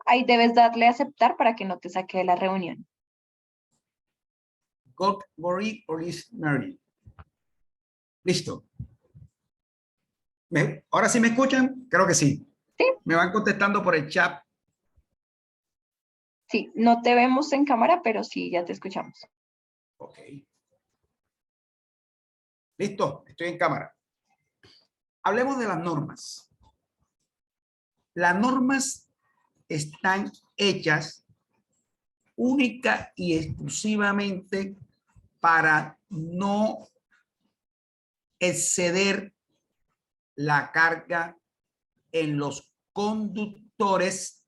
Ahí debes darle a aceptar para que no te saque de la reunión. Got worried or is married. Listo. ¿Ahora sí me escuchan? Creo que sí. Sí. Me van contestando por el chat. Sí, no te vemos en cámara, pero sí, ya te escuchamos. Ok. Listo, estoy en cámara. Hablemos de las normas. Las normas están hechas única y exclusivamente para no exceder la carga en los conductores,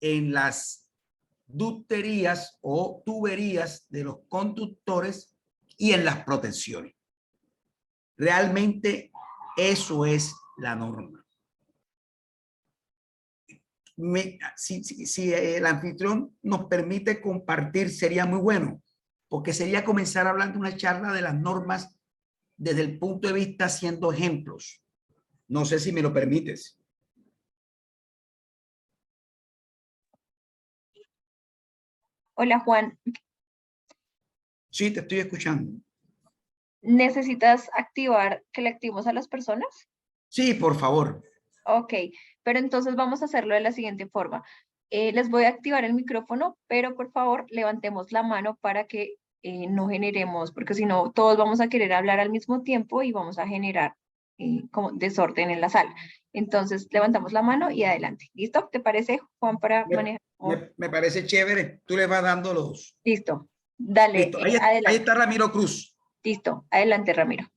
en las ducterías o tuberías de los conductores y en las protecciones. Realmente eso es la norma. Si el anfitrión nos permite compartir, sería muy bueno, porque sería comenzar hablando una charla de las normas desde el punto de vista haciendo ejemplos. No sé si me lo permites. Hola, Juan. Sí, te estoy escuchando. ¿Necesitas activar que le activemos a las personas? Sí, por favor. Ok, pero entonces vamos a hacerlo de la siguiente forma. Les voy a activar el micrófono, pero por favor levantemos la mano para que no generemos, porque si no, todos vamos a querer hablar al mismo tiempo y vamos a generar como desorden en la sala. Entonces, levantamos la mano y adelante. ¿Listo? ¿Te parece, Juan, para manejar? Me parece chévere. Tú le vas dando los... Listo. Dale, Listo. Ahí adelante. está Ramiro Cruz. Listo. Adelante, Ramiro.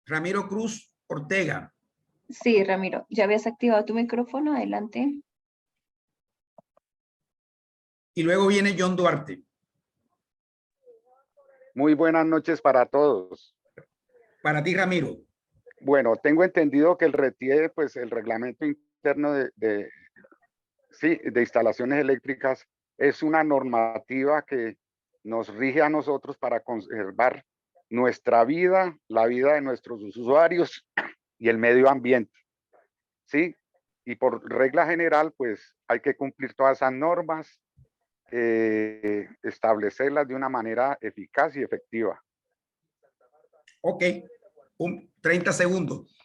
Ramiro Cruz Ortega. Sí, Ramiro. ¿Ya habías activado tu micrófono? Adelante. Y luego viene John Duarte. Muy buenas noches para todos. Para ti, Ramiro. Bueno, tengo entendido que el RETIE, pues el reglamento interno de instalaciones eléctricas, es una normativa que nos rige a nosotros para conservar nuestra vida, la vida de nuestros usuarios y el medio ambiente. ¿Sí? Y por regla general, pues hay que cumplir todas esas normas, establecerlas de una manera eficaz y efectiva. Ok, 30 segundos.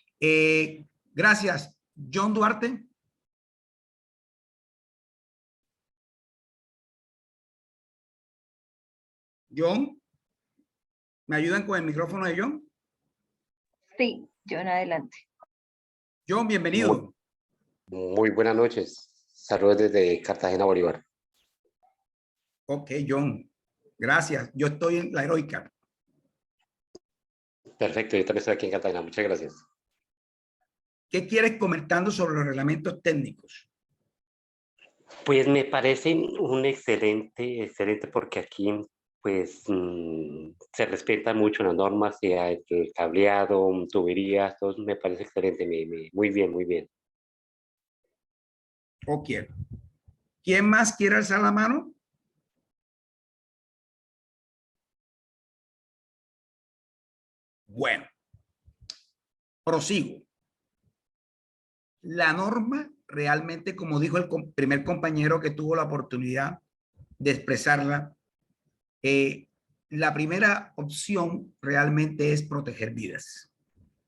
Gracias. John Duarte. John, ¿me ayudan con el micrófono de John? Sí, John, adelante. John, bienvenido. Muy buenas noches. Saludos desde Cartagena, Bolívar. Ok, John. Gracias. Yo estoy en la Heroica. Perfecto, yo también estoy aquí en Cartagena. Muchas gracias. ¿Qué quieres comentando sobre los reglamentos técnicos? Pues me parece un excelente porque aquí pues se respetan mucho las normas, sea el cableado, tuberías, todo me parece excelente, muy bien, muy bien. Ok. ¿Quién más quiere alzar la mano? Bueno, prosigo. La norma realmente, como dijo el primer compañero que tuvo la oportunidad de expresarla, la primera opción realmente es proteger vidas.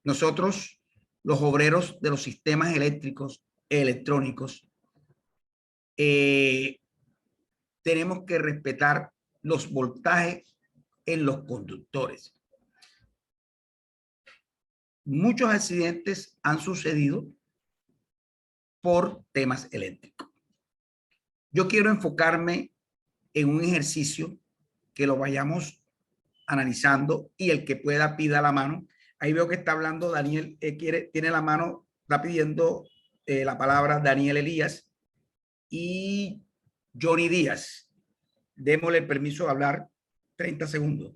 Nosotros, los obreros de los sistemas eléctricos, electrónicos, tenemos que respetar los voltajes en los conductores. Muchos accidentes han sucedido por temas eléctricos. Yo quiero enfocarme en un ejercicio que lo vayamos analizando y el que pueda pida la mano. Ahí veo que está hablando Daniel, tiene la mano, está pidiendo la palabra Daniel Elías y Johnny Díaz. Démosle el permiso de hablar 30 segundos.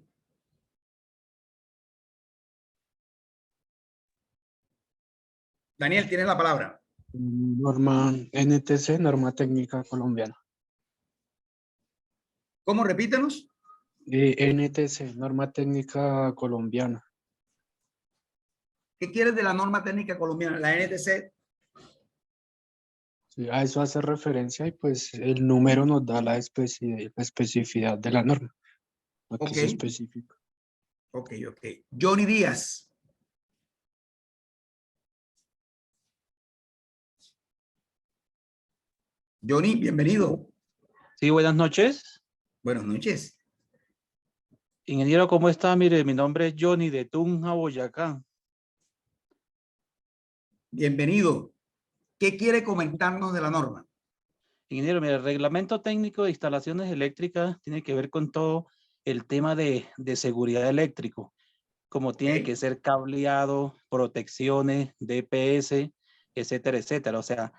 Daniel, tiene la palabra. Norma NTC, norma técnica colombiana. ¿Cómo? Repítenos. NTC, norma técnica colombiana. ¿Qué quieres de la norma técnica colombiana? La NTC. Sí, a eso hace referencia y pues el número nos da la especificidad de la norma. Aquí Ok. es específico. Ok. Johnny Díaz. Johnny, bienvenido. Sí, buenas noches. Buenas noches. Ingeniero, ¿cómo está? Mire, mi nombre es Johnny de Tunja, Boyacá. Bienvenido. ¿Qué quiere comentarnos de la norma? Ingeniero, mire, el reglamento técnico de instalaciones eléctricas tiene que ver con todo el tema de seguridad eléctrico, como tiene Ok. que ser cableado, protecciones, DPS, etcétera, etcétera. O sea,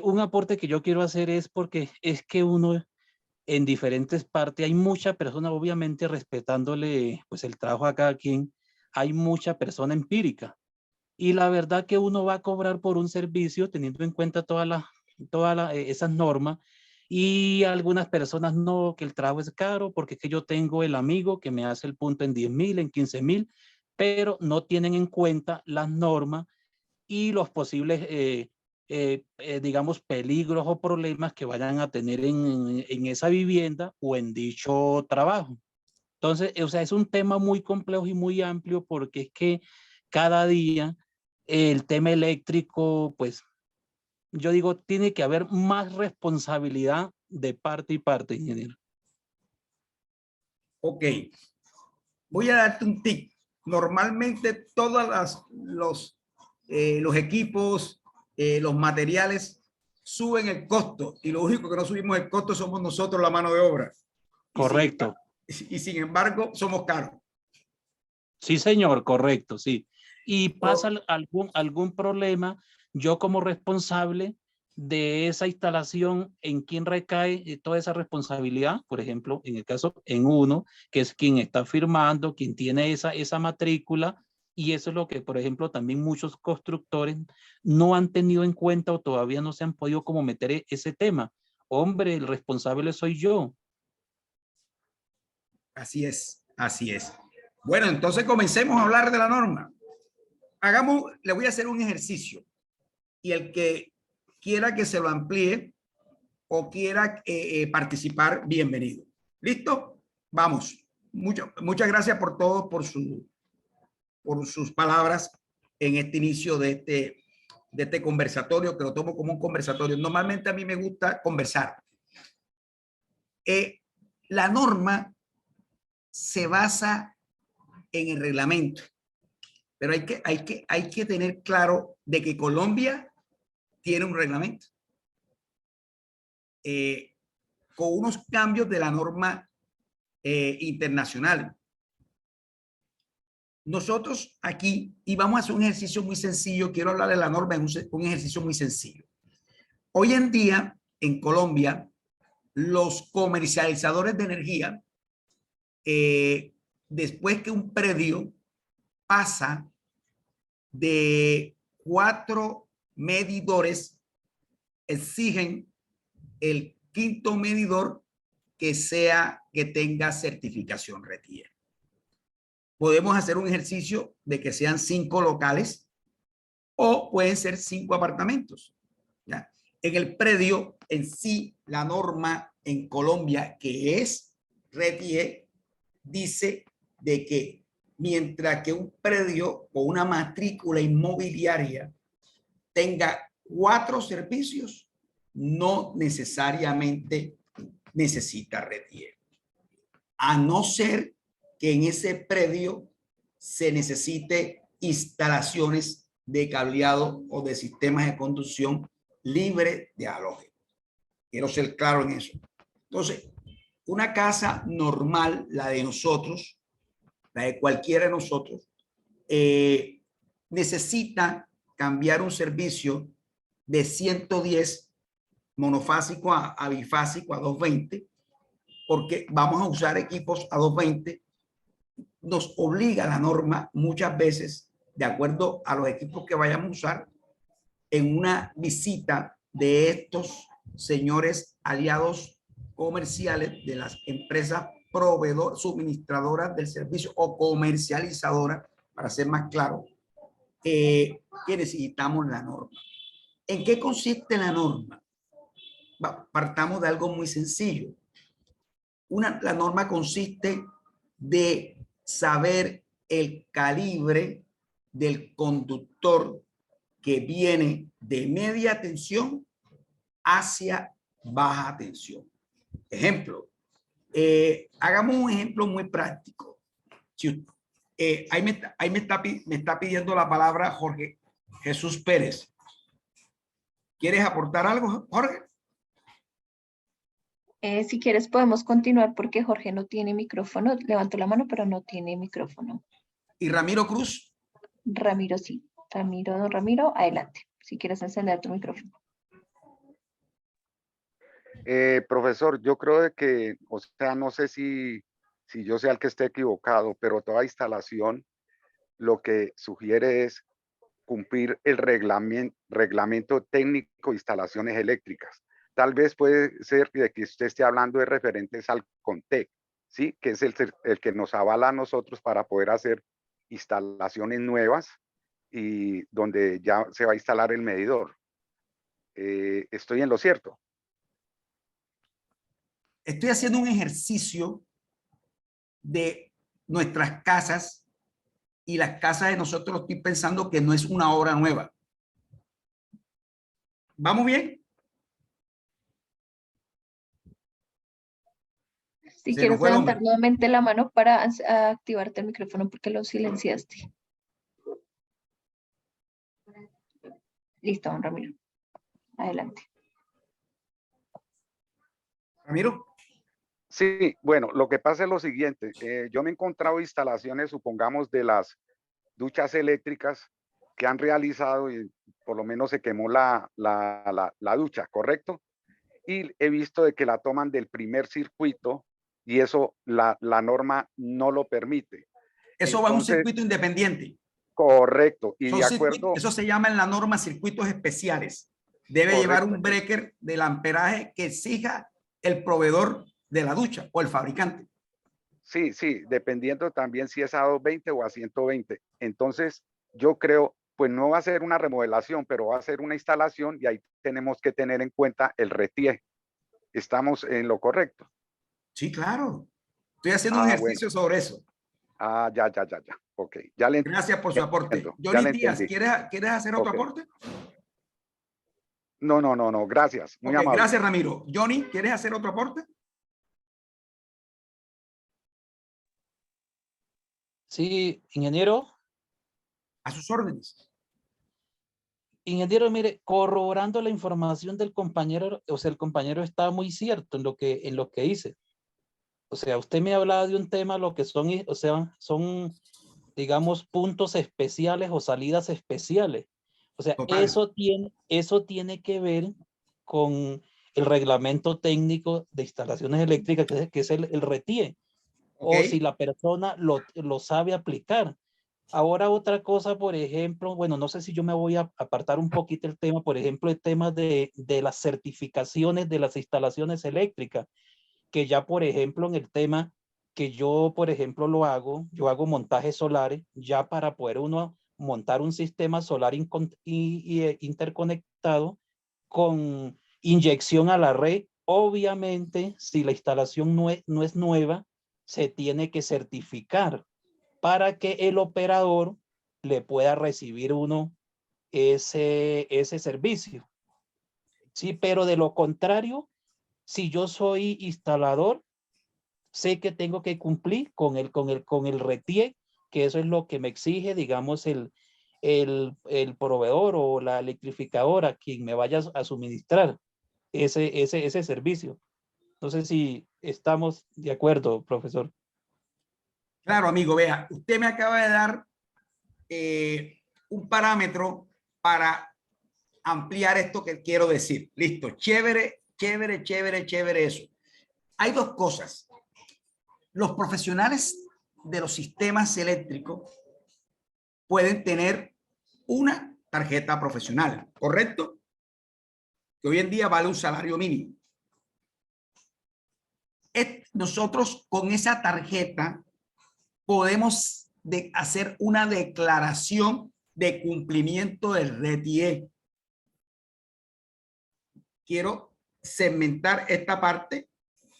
un aporte que yo quiero hacer es porque es que uno en diferentes partes hay muchas personas, obviamente respetándole pues el trabajo a cada quien, hay mucha persona empírica. Y la verdad que uno va a cobrar por un servicio teniendo en cuenta esas normas, y algunas personas no, que el trabajo es caro porque es que yo tengo el amigo que me hace el punto en 10.000, en 15.000, pero no tienen en cuenta las normas y los posibles, digamos, peligros o problemas que vayan a tener en esa vivienda o en dicho trabajo. Entonces, o sea, es un tema muy complejo y muy amplio porque es que cada día el tema eléctrico, pues yo digo, tiene que haber más responsabilidad de parte y parte, ingeniero. Ok. Voy a darte un tip. Normalmente los equipos, los materiales suben el costo y lo único que no subimos el costo somos nosotros, la mano de obra. Correcto. Y sin embargo, somos caros. Sí, señor, correcto, sí. Y pasa Oh, algún problema, yo como responsable de esa instalación, ¿en quién recae toda esa responsabilidad? Por ejemplo, en el caso, en uno, que es quien está firmando, quien tiene esa matrícula, y eso es lo que, por ejemplo, también muchos constructores no han tenido en cuenta o todavía no se han podido como meter ese tema. Hombre, el responsable soy yo. así es, así es. Bueno, entonces comencemos a hablar de la norma. Le voy a hacer un ejercicio y el que quiera que se lo amplíe o quiera participar, bienvenido. ¿Listo? Vamos. Muchas gracias por todo, por sus palabras en este inicio de este conversatorio, que lo tomo como un conversatorio. Normalmente a mí me gusta conversar. La norma se basa en el reglamento, pero hay que tener claro de que Colombia tiene un reglamento con unos cambios de la norma internacional. Nosotros aquí, y vamos a hacer un ejercicio muy sencillo, quiero hablar de la norma en un ejercicio muy sencillo. Hoy en día, en Colombia, los comercializadores de energía, después que un predio pasa de 4 medidores, exigen el quinto medidor que tenga certificación RETIER. Podemos hacer un ejercicio de que sean 5 locales o pueden ser 5 apartamentos. ¿Ya? En el predio en sí, la norma en Colombia, que es RETIER, dice de que mientras que un predio o una matrícula inmobiliaria tenga 4 servicios, no necesariamente necesita RETIER. A no ser que en ese predio se necesite instalaciones de cableado o de sistemas de conducción libre de halógeno. Quiero ser claro en eso. Entonces, una casa normal, la de nosotros, la de cualquiera de nosotros, necesita cambiar un servicio de 110 monofásico a bifásico a 220, porque vamos a usar equipos a 220. Nos obliga la norma muchas veces, de acuerdo a los equipos que vayamos a usar, en una visita de estos señores aliados comerciales de las empresas suministradoras del servicio o comercializadoras, para ser más claro, que necesitamos la norma. ¿En qué consiste la norma? Partamos de algo muy sencillo. La norma consiste de saber el calibre del conductor que viene de media tensión hacia baja tensión. Ejemplo, hagamos un ejemplo muy práctico. Si, ahí me está pidiendo la palabra Jorge Jesús Pérez. ¿Quieres aportar algo, Jorge? Si quieres podemos continuar porque Jorge no tiene micrófono. Levantó la mano, pero no tiene micrófono. ¿Y Ramiro Cruz? Ramiro sí. Don Ramiro, adelante. Si quieres encender tu micrófono. Profesor, yo creo de que, o sea, no sé si yo sea el que esté equivocado, pero toda instalación lo que sugiere es cumplir el reglamento técnico de instalaciones eléctricas. Tal vez puede ser de que usted esté hablando de referentes al CONTEC, ¿sí? Que es el que nos avala a nosotros para poder hacer instalaciones nuevas y donde ya se va a instalar el medidor. ¿Estoy en lo cierto? Estoy haciendo un ejercicio de nuestras casas y las casas de nosotros. Estoy pensando que no es una obra nueva. ¿Vamos bien? Si Se quieres nos fue el levantar hombre. nuevamente la mano para activarte el micrófono porque lo silenciaste. Listo, don Ramiro. Adelante. Ramiro. Sí, bueno, lo que pasa es lo siguiente. Yo me he encontrado instalaciones, supongamos, de las duchas eléctricas que han realizado y por lo menos se quemó la ducha, ¿correcto? Y he visto de que la toman del primer circuito y eso la norma no lo permite. Eso va a un Entonces, circuito independiente. correcto. Y Son de acuerdo. eso se llama en la norma circuitos especiales. Debe Correcto. llevar un breaker del amperaje que exija el proveedor de la ducha o el fabricante. Sí, sí, dependiendo también si es a 220 o a 120. Entonces, yo creo, pues no va a ser una remodelación, pero va a ser una instalación y ahí tenemos que tener en cuenta el RETIE. ¿Estamos en lo correcto? Sí, claro. Estoy haciendo un ejercicio sobre eso. Ya. Ok, ya le Gracias por su aporte. ya Johnny le Díaz, entendí. ¿quieres hacer otro aporte? No, gracias. Muy amable. Gracias, Ramiro. Johnny, ¿quieres hacer otro aporte? Sí, ingeniero. A sus órdenes. Ingeniero, mire, corroborando la información del compañero, o sea, el compañero está muy cierto en lo que dice. O sea, usted me hablaba de un tema, lo que son, o sea, son, digamos, puntos especiales o salidas especiales. O sea, eso tiene que ver con el reglamento técnico de instalaciones eléctricas, que es el RETIE. O si la persona lo sabe aplicar. Ahora otra cosa, por ejemplo, bueno, no sé si yo me voy a apartar un poquito el tema, por ejemplo, el tema de las certificaciones de las instalaciones eléctricas, que ya, por ejemplo, en el tema que yo, por ejemplo, yo hago montajes solares, ya para poder uno montar un sistema solar interconectado con inyección a la red. Obviamente, si la instalación no es nueva, se tiene que certificar para que el operador le pueda recibir uno ese servicio. Sí, pero de lo contrario, si yo soy instalador, sé que tengo que cumplir con el RETIE, que eso es lo que me exige, digamos, el proveedor o la electrificadora, quien me vaya a suministrar ese servicio. No sé si estamos de acuerdo, profesor. Claro, amigo, vea, usted me acaba de dar un parámetro para ampliar esto que quiero decir. Listo, chévere eso. Hay dos cosas. Los profesionales de los sistemas eléctricos pueden tener una tarjeta profesional, ¿correcto? Que hoy en día vale un salario mínimo. Nosotros con esa tarjeta podemos hacer una declaración de cumplimiento del RETIE. Quiero segmentar esta parte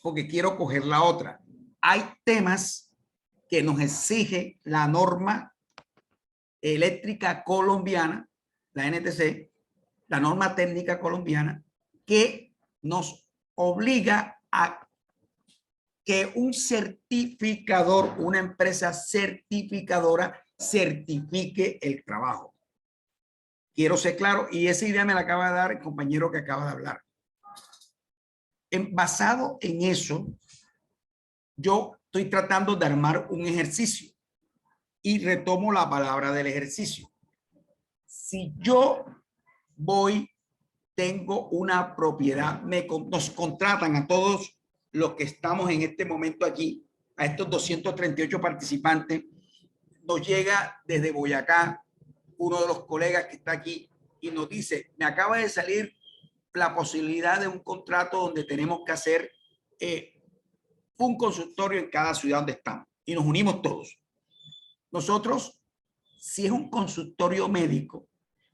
porque quiero coger la otra. Hay temas que nos exige la norma eléctrica colombiana, la NTC, la norma técnica colombiana, que nos obliga a que un certificador, una empresa certificadora, certifique el trabajo. Quiero ser claro, y esa idea me la acaba de dar el compañero que acaba de hablar. Basado en eso, yo estoy tratando de armar un ejercicio y retomo la palabra del ejercicio. Si yo voy, tengo una propiedad, nos contratan a todos los que estamos en este momento aquí, a estos 238 participantes, nos llega desde Boyacá uno de los colegas que está aquí y nos dice, me acaba de salir la posibilidad de un contrato donde tenemos que hacer un consultorio en cada ciudad donde estamos y nos unimos todos. Nosotros, si es un consultorio médico,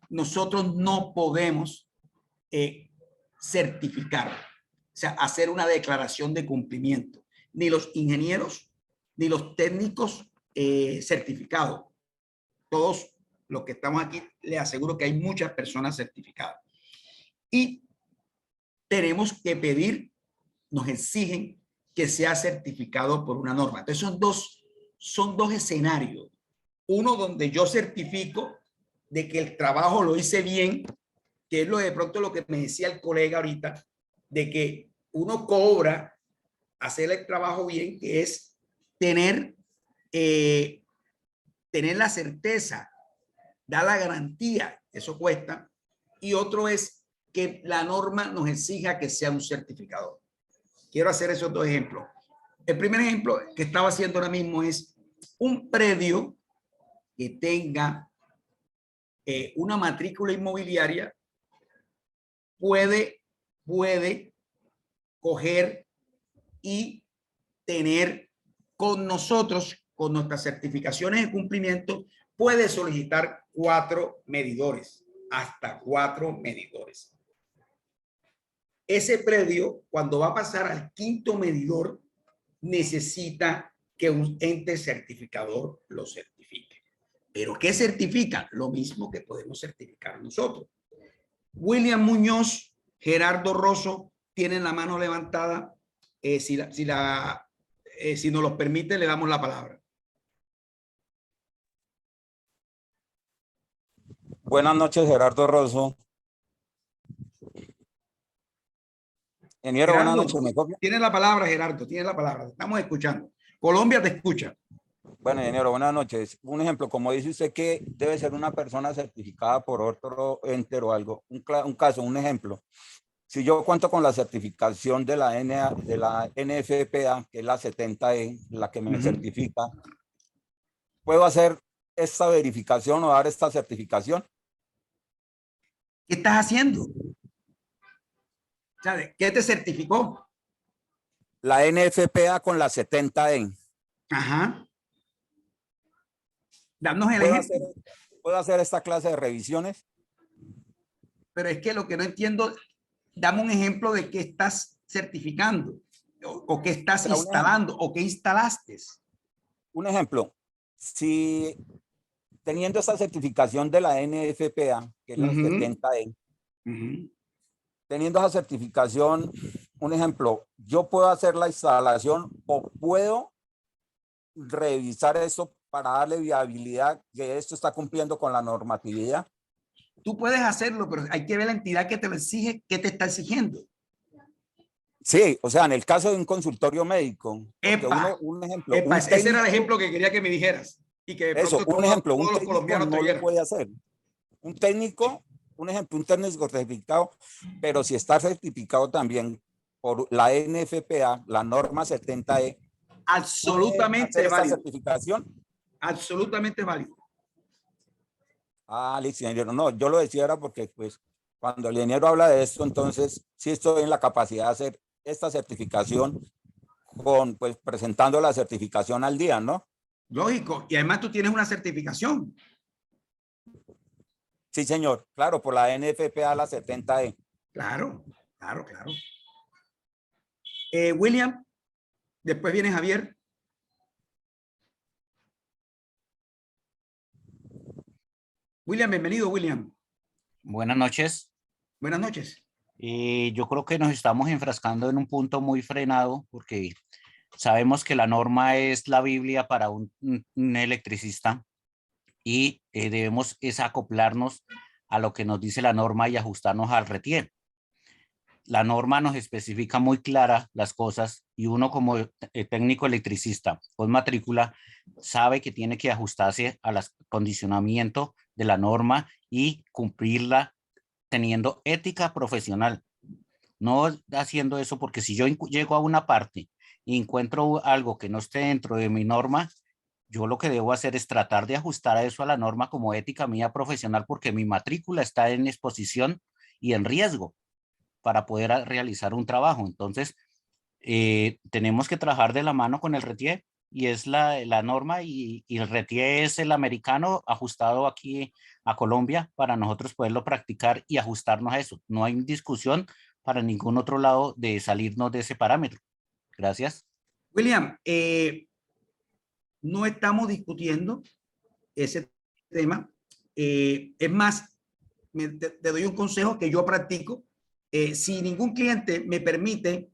nosotros no podemos certificar, o sea, hacer una declaración de cumplimiento, ni los ingenieros, ni los técnicos certificados. Todos los que estamos aquí, les aseguro que hay muchas personas certificadas. Y tenemos que pedir, nos exigen que sea certificado por una norma. Entonces son dos escenarios. Uno donde yo certifico de que el trabajo lo hice bien, que es lo de pronto lo que me decía el colega ahorita, de que uno cobra hacer el trabajo bien, que es tener la certeza, dar la garantía, eso cuesta. Y otro es que la norma nos exija que sea un certificador. Quiero hacer esos dos ejemplos. El primer ejemplo que estaba haciendo ahora mismo es un predio que tenga una matrícula inmobiliaria puede coger y tener con nosotros, con nuestras certificaciones de cumplimiento, puede solicitar 4 medidores, hasta 4 medidores. Ese predio, cuando va a pasar al 5º medidor, necesita que un ente certificador lo certifique. ¿Pero qué certifica? Lo mismo que podemos certificar nosotros. William Muñoz, Gerardo Rosso, tienen la mano levantada. Si nos los permite, le damos la palabra. Buenas noches, Gerardo Rosso. Ingeniero, Gerardo, buenas noches. ¿Me copia? Tiene la palabra, Gerardo, tiene la palabra. Estamos escuchando. Colombia te escucha. Bueno, ingeniero, buenas noches. Un ejemplo, como dice usted que debe ser una persona certificada por otro ente o algo. Un caso, un ejemplo. Si yo cuento con la certificación de la NFPA, que es la 70E, la que me certifica, ¿puedo hacer esta verificación o dar esta certificación? ¿Qué estás haciendo? ¿Sabe? ¿Qué te certificó? La NFPA con la 70E. Ajá. Danos el ejemplo. ¿Puedo hacer esta clase de revisiones? Pero es que lo que no entiendo, dame un ejemplo de qué estás certificando o qué estás instalando o qué instalaste. Un ejemplo, si teniendo esta certificación de la NFPA, que es la 70E, teniendo esa certificación, un ejemplo, yo puedo hacer la instalación o puedo revisar esto para darle viabilidad que esto está cumpliendo con la normatividad. Tú puedes hacerlo, pero hay que ver la entidad que te lo exige, qué te está exigiendo. Sí, o sea, en el caso de un consultorio médico, un ejemplo, ese era el ejemplo que quería que me dijeras. Y que de eso, un ejemplo, un técnico no lo puede hacer. Un técnico, un ejemplo, un técnico certificado, pero si está certificado también por la NFPA, la norma 70E, absolutamente válido. Certificación. Absolutamente válido. Ah, listo, ingeniero. No, yo lo decía era porque, pues, cuando el ingeniero habla de esto, entonces sí estoy en la capacidad de hacer esta certificación con, pues, presentando la certificación al día, ¿no? Lógico. Y además tú tienes una certificación. Sí, señor. Claro, por la NFPA, la 70E. Claro, claro, claro. William, después viene Javier. William, bienvenido, William. Buenas noches. Buenas noches. Yo creo que nos estamos enfrascando en un punto muy frenado porque sabemos que la norma es la Biblia para un electricista y debemos es acoplarnos a lo que nos dice la norma y ajustarnos al RETIER. La norma nos especifica muy clara las cosas y uno como técnico electricista con matrícula sabe que tiene que ajustarse al condicionamiento de la norma y cumplirla teniendo ética profesional, no haciendo eso porque si yo llego a una parte y encuentro algo que no esté dentro de mi norma, yo lo que debo hacer es tratar de ajustar a eso a la norma como ética mía profesional porque mi matrícula está en exposición y en riesgo para poder realizar un trabajo. Entonces, tenemos que trabajar de la mano con el RETIER y es la norma y el RETIER es el americano ajustado aquí a Colombia para nosotros poderlo practicar y ajustarnos a eso. No hay discusión para ningún otro lado de salirnos de ese parámetro. Gracias. William, no estamos discutiendo ese tema. Es más, te doy un consejo que yo practico. Si ningún cliente me permite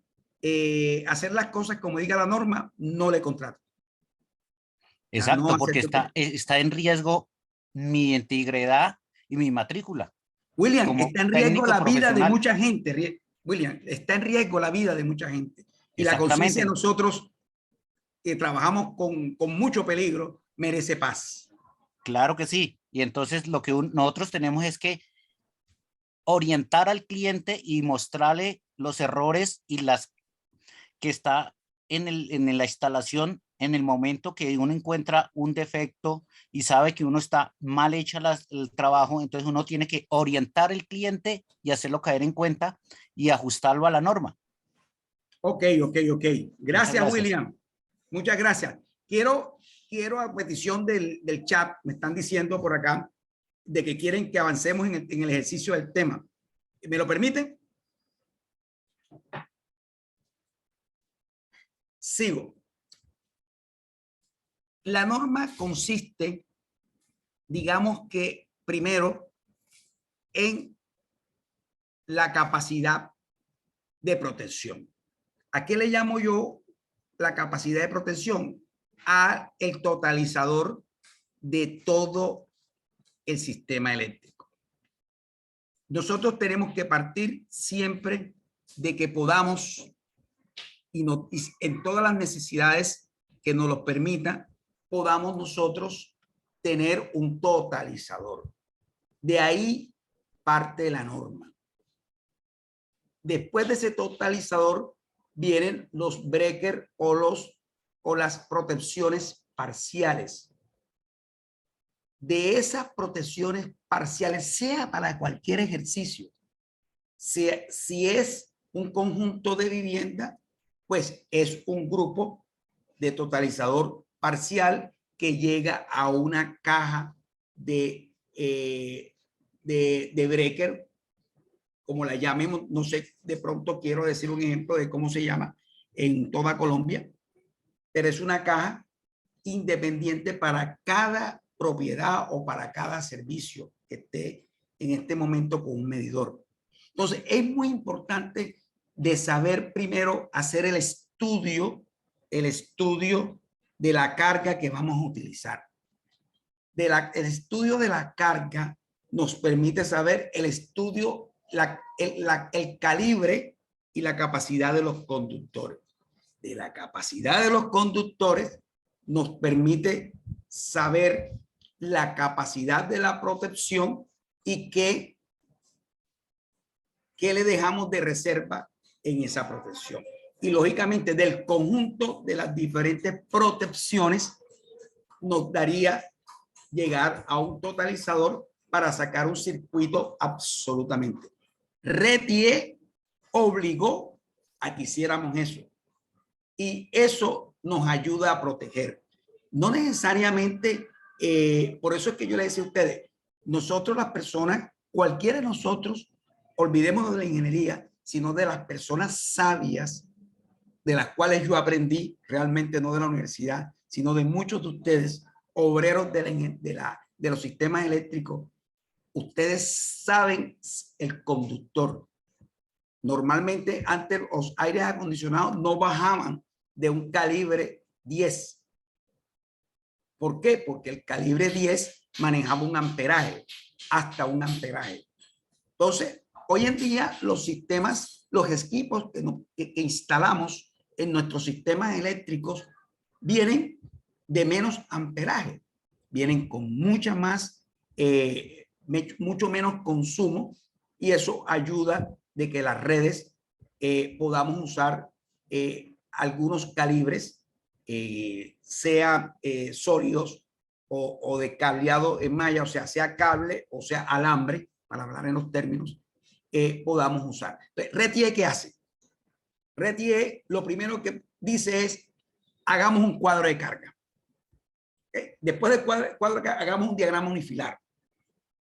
hacer las cosas como diga la norma, no le contrato. Exacto, No porque está en riesgo mi integridad y mi matrícula. William, Como está en riesgo técnico la vida de profesional. mucha gente. William, está en riesgo la vida de mucha gente. Y la conciencia de Exactamente. nosotros que trabajamos con mucho peligro merece paz. Claro que sí. Y entonces lo que nosotros tenemos es que orientar al cliente y mostrarle los errores y las que está en la instalación en el momento que uno encuentra un defecto y sabe que uno está mal hecha el trabajo, entonces uno tiene que orientar al cliente y hacerlo caer en cuenta y ajustarlo a la norma. Ok. Gracias, William. Muchas gracias. Quiero a petición del chat, me están diciendo por acá, de que quieren que avancemos en el ejercicio del tema. ¿Me lo permiten? Sigo. La norma consiste, digamos que primero, en la capacidad de protección. ¿A qué le llamo yo la capacidad de protección? A el totalizador de todo el sistema eléctrico. Nosotros tenemos que partir siempre de que podamos y en todas las necesidades que nos lo permita, podamos nosotros tener un totalizador. De ahí parte la norma. Después de ese totalizador vienen los breakers o las protecciones parciales. De esas protecciones parciales, sea para cualquier ejercicio, si es un conjunto de vivienda, pues es un grupo de totalizador parcial que llega a una caja de breaker, como la llamemos, no sé, de pronto quiero decir un ejemplo de cómo se llama en toda Colombia, pero es una caja independiente para cada propiedad o para cada servicio que esté en este momento con un medidor. Entonces, es muy importante de saber primero hacer el estudio de la carga que vamos a utilizar. El estudio de la carga nos permite saber el estudio, el calibre y la capacidad de los conductores. De la capacidad de los conductores nos permite saber la capacidad de la protección y qué le dejamos de reserva en esa protección. Y lógicamente del conjunto de las diferentes protecciones nos daría llegar a un totalizador para sacar un circuito absolutamente. RETIER obligó a que hiciéramos eso. Y eso nos ayuda a proteger. No necesariamente, por eso es que yo le decía a ustedes, nosotros las personas, cualquiera de nosotros, olvidemos de la ingeniería, sino de las personas sabias, de las cuales yo aprendí, realmente no de la universidad, sino de muchos de ustedes, obreros de los sistemas eléctricos. Ustedes saben el conductor. Normalmente antes los aires acondicionados no bajaban de un calibre 10. ¿Por qué? Porque el calibre 10 manejaba un amperaje, hasta un amperaje. Entonces, hoy en día los sistemas, los equipos que instalamos en nuestros sistemas eléctricos vienen de menos amperaje, vienen con mucho menos consumo, y eso ayuda de que las redes podamos usar algunos calibres, sea sólidos o de cableado en malla, o sea cable o sea alambre, para hablar en los términos, podamos usar. RTE, ¿qué hace? RTE lo primero que dice es, hagamos un cuadro de carga. Después del cuadro de carga, hagamos un diagrama unifilar.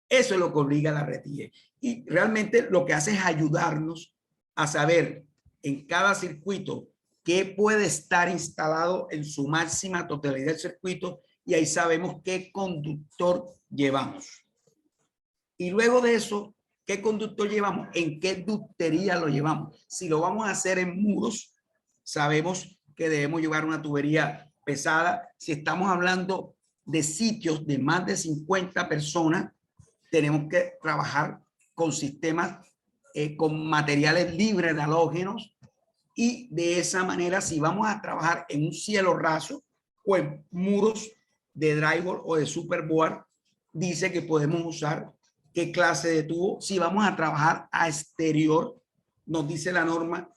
Eso es lo que obliga a la RTE. Y realmente lo que hace es ayudarnos a saber en cada circuito qué puede estar instalado en su máxima totalidad del circuito, y ahí sabemos qué conductor llevamos. Y luego de eso, ¿qué conductor llevamos? ¿En qué ductería lo llevamos? Si lo vamos a hacer en muros, sabemos que debemos llevar una tubería pesada. Si estamos hablando de sitios de más de 50 personas, tenemos que trabajar con sistemas con materiales libres de halógenos, y de esa manera, si vamos a trabajar en un cielo raso o en muros de drywall o de superboard, dice que podemos usar qué clase de tubo. Si vamos a trabajar a exterior, nos dice la norma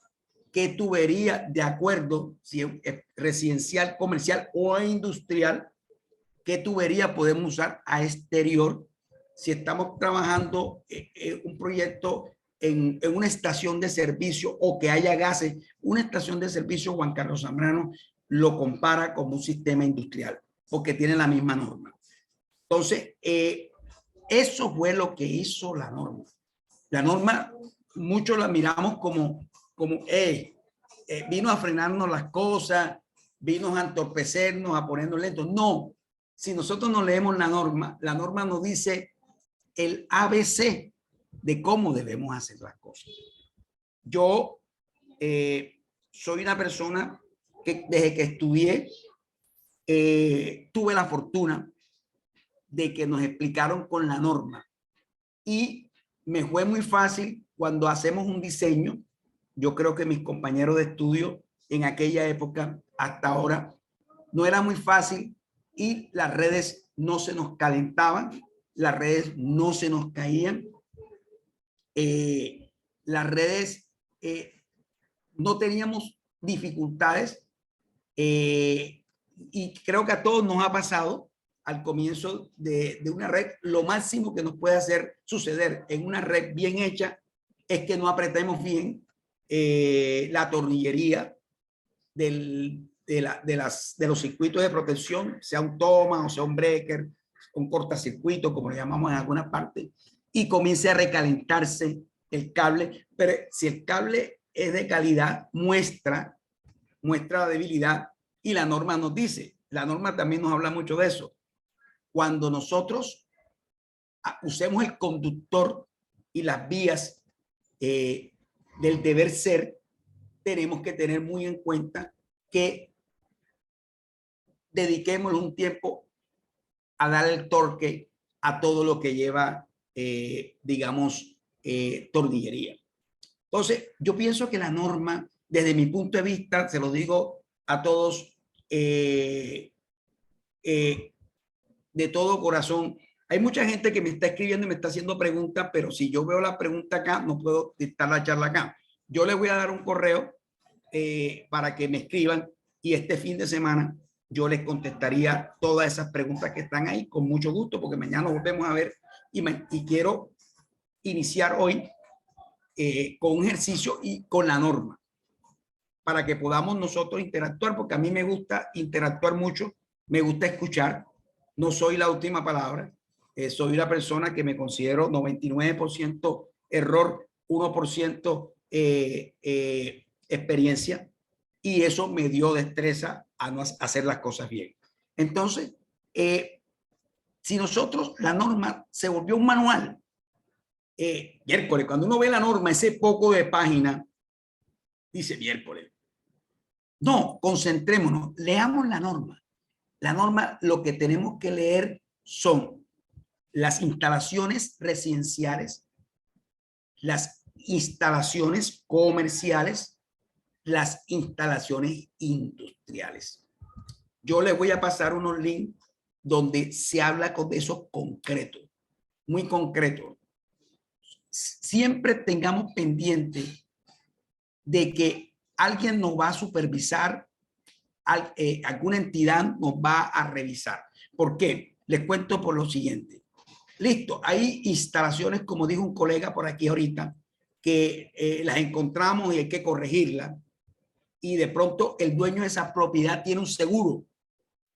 qué tubería, de acuerdo si es residencial, comercial o industrial, qué tubería podemos usar a exterior. Si estamos trabajando un proyecto en una estación de servicio o que haya gases, una estación de servicio, Juan Carlos Zambrano lo compara como un sistema industrial, porque tiene la misma norma. Entonces, eso fue lo que hizo la norma. La norma, muchos la miramos como vino a frenarnos las cosas, vino a entorpecernos, a ponernos lentos. No, si nosotros no leemos la norma nos dice el ABC de cómo debemos hacer las cosas. Yo soy una persona que desde que estudié tuve la fortuna de que nos explicaron con la norma, y me fue muy fácil cuando hacemos un diseño. Yo creo que mis compañeros de estudio en aquella época hasta ahora no era muy fácil, y las redes no se nos calentaban, las redes no se nos caían, las redes no teníamos dificultades, y creo que a todos nos ha pasado al comienzo de una red. Lo máximo que nos puede hacer suceder en una red bien hecha es que no apretemos bien la tornillería de los circuitos de protección, sea un toma o sea un breaker, un cortacircuito, como le llamamos en alguna parte, y comience a recalentarse el cable. Pero si el cable es de calidad, muestra la debilidad, y la norma nos dice, la norma también nos habla mucho de eso. Cuando nosotros usemos el conductor y las vías del deber ser, tenemos que tener muy en cuenta que dediquemos un tiempo a dar el torque a todo lo que lleva, digamos, tornillería. Entonces, yo pienso que la norma, desde mi punto de vista, se lo digo a todos de todo corazón. Hay mucha gente que me está escribiendo y me está haciendo preguntas, pero si yo veo la pregunta acá, no puedo dictar la charla acá. Yo les voy a dar un correo para que me escriban, y este fin de semana yo les contestaría todas esas preguntas que están ahí con mucho gusto, porque mañana nos volvemos a ver, y quiero iniciar hoy con un ejercicio y con la norma, para que podamos nosotros interactuar, porque a mí me gusta interactuar mucho, me gusta escuchar, no soy la última palabra, Soy una persona que me considero 99% error, 1% experiencia, y eso me dio destreza a no hacer las cosas bien. Entonces, si nosotros, la norma se volvió un manual, miércoles, cuando uno ve la norma, ese poco de página, dice miércoles. No, concentrémonos, leamos la norma. La norma, lo que tenemos que leer son las instalaciones residenciales, las instalaciones comerciales, las instalaciones industriales. Yo les voy a pasar unos links donde se habla de eso concreto, muy concreto. Siempre tengamos pendiente de que alguien nos va a supervisar, alguna entidad nos va a revisar. ¿Por qué? Les cuento por lo siguiente. Listo, hay instalaciones, como dijo un colega por aquí ahorita, que las encontramos y hay que corregirlas. Y de pronto el dueño de esa propiedad tiene un seguro.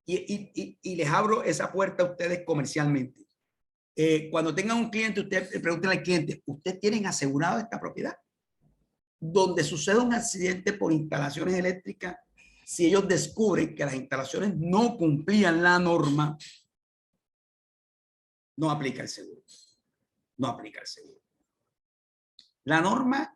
Y les abro esa puerta a ustedes comercialmente. Cuando tengan un cliente, usted pregunten al cliente, ¿ustedes tienen asegurado esta propiedad? Donde sucede un accidente por instalaciones eléctricas, si ellos descubren que las instalaciones no cumplían la norma, no aplica el seguro. No aplica el seguro. La norma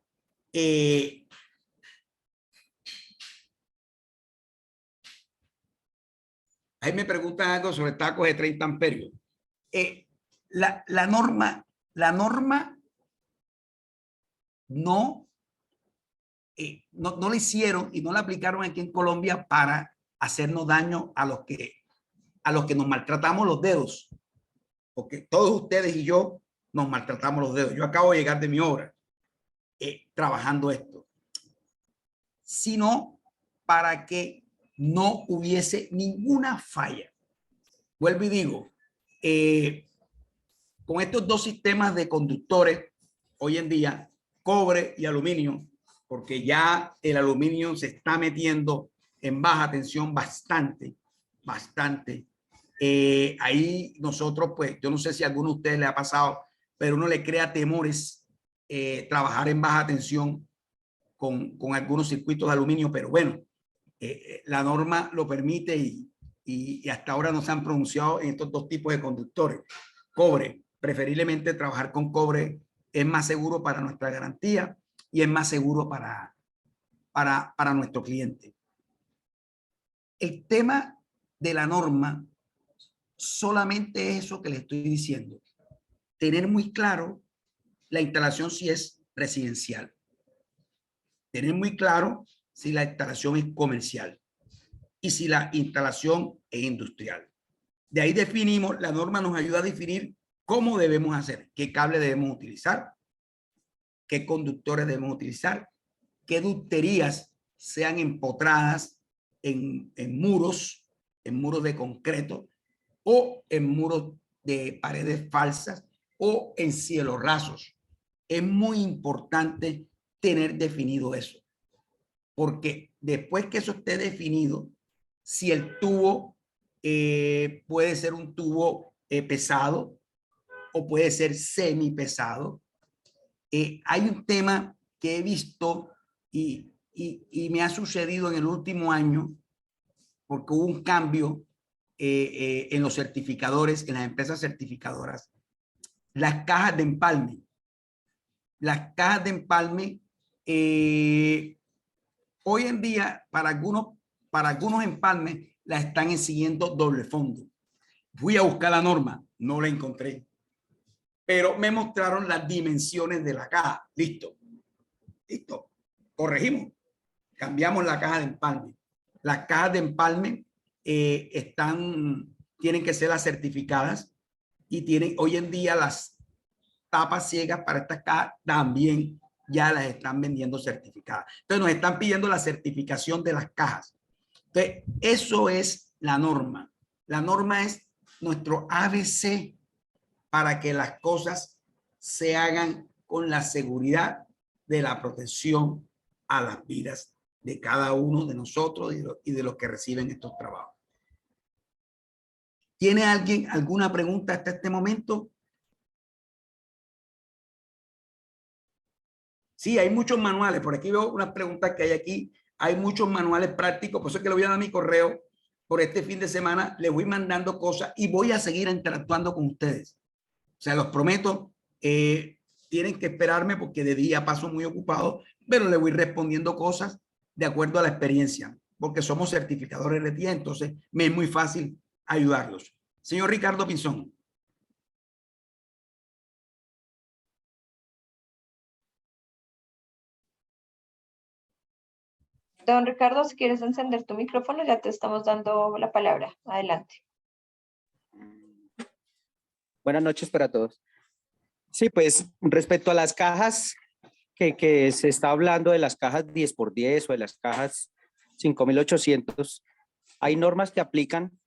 ahí me preguntan algo sobre tacos de 30 amperios. La norma no la hicieron y no la aplicaron aquí en Colombia para hacernos daño a los que nos maltratamos los dedos. Porque todos ustedes y yo nos maltratamos los dedos. Yo acabo de llegar de mi obra trabajando esto. Sino para que no hubiese ninguna falla. Vuelvo y digo, con estos dos sistemas de conductores, hoy en día, cobre y aluminio, porque ya el aluminio se está metiendo en baja tensión bastante. Ahí nosotros, pues, yo no sé si a alguno de ustedes le ha pasado, pero uno le crea temores trabajar en baja tensión con algunos circuitos de aluminio, pero bueno, la norma lo permite y hasta ahora no se han pronunciado en estos dos tipos de conductores. Cobre, preferiblemente trabajar con cobre es más seguro para nuestra garantía y es más seguro para nuestro cliente. El tema de la norma solamente es eso que le estoy diciendo. Tener muy claro la instalación si es residencial. Tener muy claro si la instalación es comercial y si la instalación es industrial. De ahí definimos, la norma nos ayuda a definir cómo debemos hacer, qué cable debemos utilizar, qué conductores debemos utilizar, qué ducterías sean empotradas en muros de concreto o en muros de paredes falsas o en cielos rasos. Es muy importante tener definido eso, porque después que eso esté definido, si el tubo puede ser un tubo pesado o puede ser semi pesado, hay un tema que he visto y me ha sucedido en el último año, porque hubo un cambio en los certificadores, en las empresas certificadoras. Las cajas de empalme. Las cajas de empalme, hoy en día, para algunos empalmes, las están exigiendo doble fondo. Fui a buscar la norma, no la encontré. Pero me mostraron las dimensiones de la caja. Listo. Corregimos. Cambiamos la caja de empalme. Las cajas de empalme tienen que ser las certificadas y tienen hoy en día las tapas ciegas para estas cajas también ya las están vendiendo certificadas. Entonces nos están pidiendo la certificación de las cajas. Entonces eso es la norma. La norma es nuestro ABC para que las cosas se hagan con la seguridad de la protección a las vidas de cada uno de nosotros y de los que reciben estos trabajos. ¿Tiene alguien alguna pregunta hasta este momento? Sí, hay muchos manuales. Por aquí veo unas preguntas que hay aquí. Hay muchos manuales prácticos. Por eso es que le voy a dar mi correo por este fin de semana. Les voy mandando cosas y voy a seguir interactuando con ustedes. O sea, los prometo. Tienen que esperarme porque de día paso muy ocupado, pero le voy respondiendo cosas de acuerdo a la experiencia, porque somos certificadores de TIA, entonces me es muy fácil ayudarlos. Señor Ricardo Pinzón. Don Ricardo, si quieres encender tu micrófono, ya te estamos dando la palabra. Adelante. Buenas noches para todos. Sí, pues respecto a las cajas que se está hablando de las cajas 10x10 o de las cajas 5800, hay normas que aplican,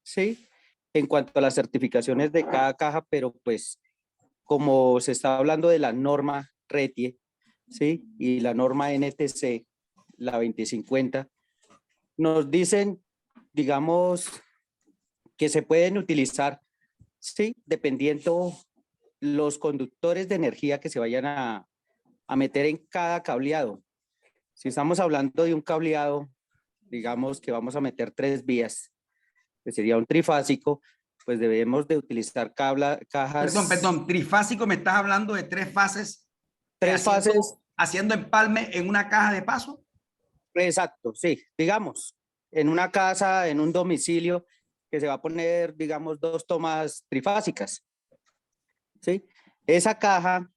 ¿sí? En cuanto a las certificaciones de cada caja, pero pues como se está hablando de la norma RETIE, ¿sí? Y la norma NTC, la 2050, nos dicen, digamos, que se pueden utilizar, ¿sí? Dependiendo los conductores de energía que se vayan a meter en cada cableado. Si estamos hablando de un cableado, digamos que vamos a meter 3 vías, que sería un trifásico, pues debemos de utilizar cajas... Perdón, trifásico, me estás hablando de 3 fases. 3 fases. Haciendo empalme en una caja de paso. Exacto, sí, digamos, en una casa, en un domicilio, que se va a poner, digamos, 2 tomas trifásicas, ¿sí? Esa caja,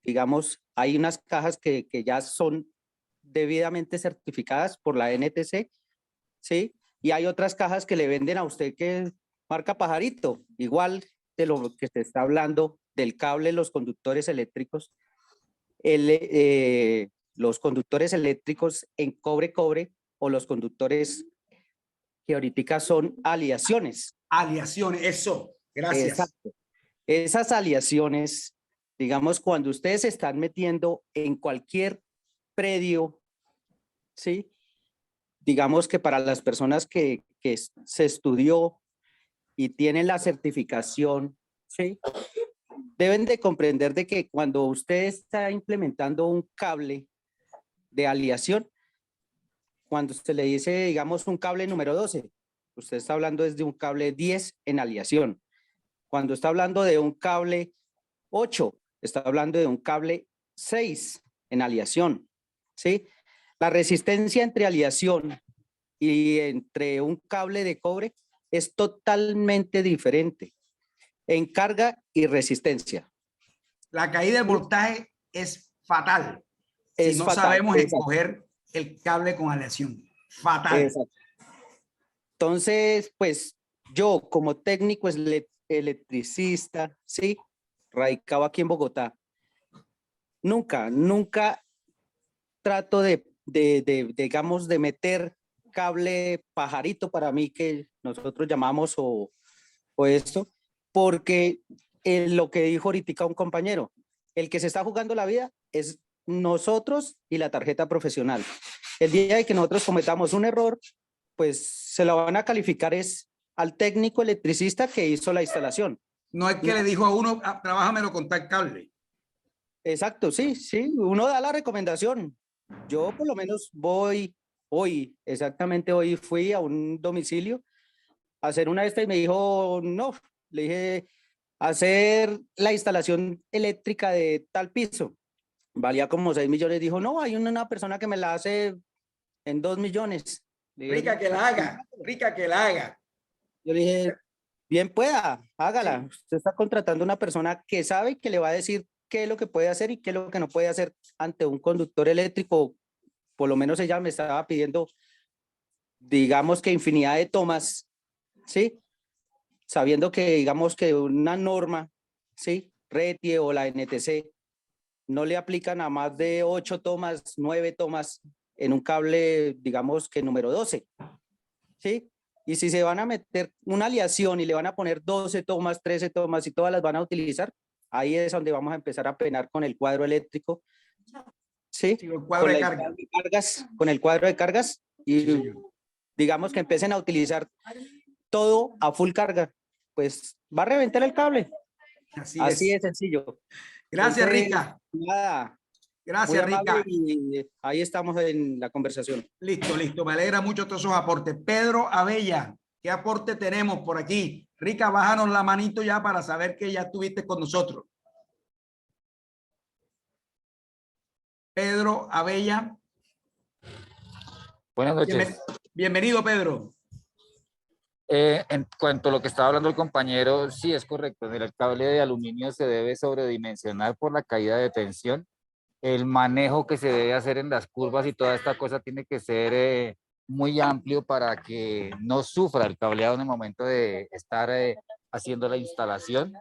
digamos, hay unas cajas que ya son debidamente certificadas por la NTC, ¿sí? Y hay otras cajas que le venden a usted que marca Pajarito, igual de lo que se está hablando del cable, los conductores eléctricos, los conductores eléctricos en cobre-cobre o los conductores que ahorita son aleaciones. Aleaciones, eso, gracias. Exacto. Esas aleaciones, digamos, cuando ustedes se están metiendo en cualquier predio, ¿sí? Digamos que para las personas que se estudió y tienen la certificación, ¿sí? Deben de comprender de que cuando usted está implementando un cable de aleación, cuando se le dice, digamos, un cable número 12, usted está hablando desde un cable 10 en aleación. Cuando está hablando de un cable 8, está hablando de un cable 6 en aleación, ¿sí? La resistencia entre aleación y entre un cable de cobre es totalmente diferente en carga y resistencia. La caída del voltaje es fatal si no fatal, sabemos exacto. escoger el cable con aleación. Fatal. Exacto. Entonces, pues yo como técnico electricista, sí, radicado aquí en Bogotá, nunca trato digamos, de meter cable pajarito para mí que nosotros llamamos o esto, porque lo que dijo ahorita un compañero, el que se está jugando la vida es nosotros y la tarjeta profesional. El día de que nosotros cometamos un error, pues se lo van a calificar es al técnico electricista que hizo la instalación. No es que le dijo a uno, trabájamelo con tal cable. Exacto, sí, uno da la recomendación. Yo por lo menos exactamente hoy fui a un domicilio a hacer una de estas y me dijo, no, le dije, hacer la instalación eléctrica de tal piso. Valía como 6 millones. Dijo, no, hay una persona que me la hace en 2 millones. Rica que la haga, rica que la haga. Yo le dije, bien pueda, hágala. Usted está contratando a una persona que sabe que le va a decir qué es lo que puede hacer y qué es lo que no puede hacer ante un conductor eléctrico. Por lo menos ella me estaba pidiendo, digamos que infinidad de tomas, ¿sí? Sabiendo que, digamos que una norma, ¿sí? RETIE o la NTC no le aplican a más de 8 tomas, 9 tomas en un cable, digamos que número 12, ¿sí? Y si se van a meter una aleación y le van a poner 12 tomas, 13 tomas y todas las van a utilizar, ahí es donde vamos a empezar a penar con el cuadro eléctrico, ¿sí? Sí, el cuadro de carga. Con el cuadro de cargas y sí, digamos que empiecen a utilizar todo a full carga. pues va a reventar el cable. Así es sencillo. Gracias, Entonces, Rica. Nada, muy Gracias, amable Rica. y ahí estamos en la conversación. Listo, listo. Me alegra mucho todos esos aportes. Pedro Abella, ¿qué aporte tenemos por aquí? Rica, bájanos la manito ya para saber que ya estuviste con nosotros. Pedro Abella. Buenas noches. Bienvenido, Pedro. En cuanto a lo que estaba hablando el compañero, sí es correcto. El cable de aluminio se debe sobredimensionar por la caída de tensión. El manejo que se debe hacer en las curvas y toda esta cosa tiene que ser muy amplio para que no sufra el cableado en el momento de estar haciendo la instalación.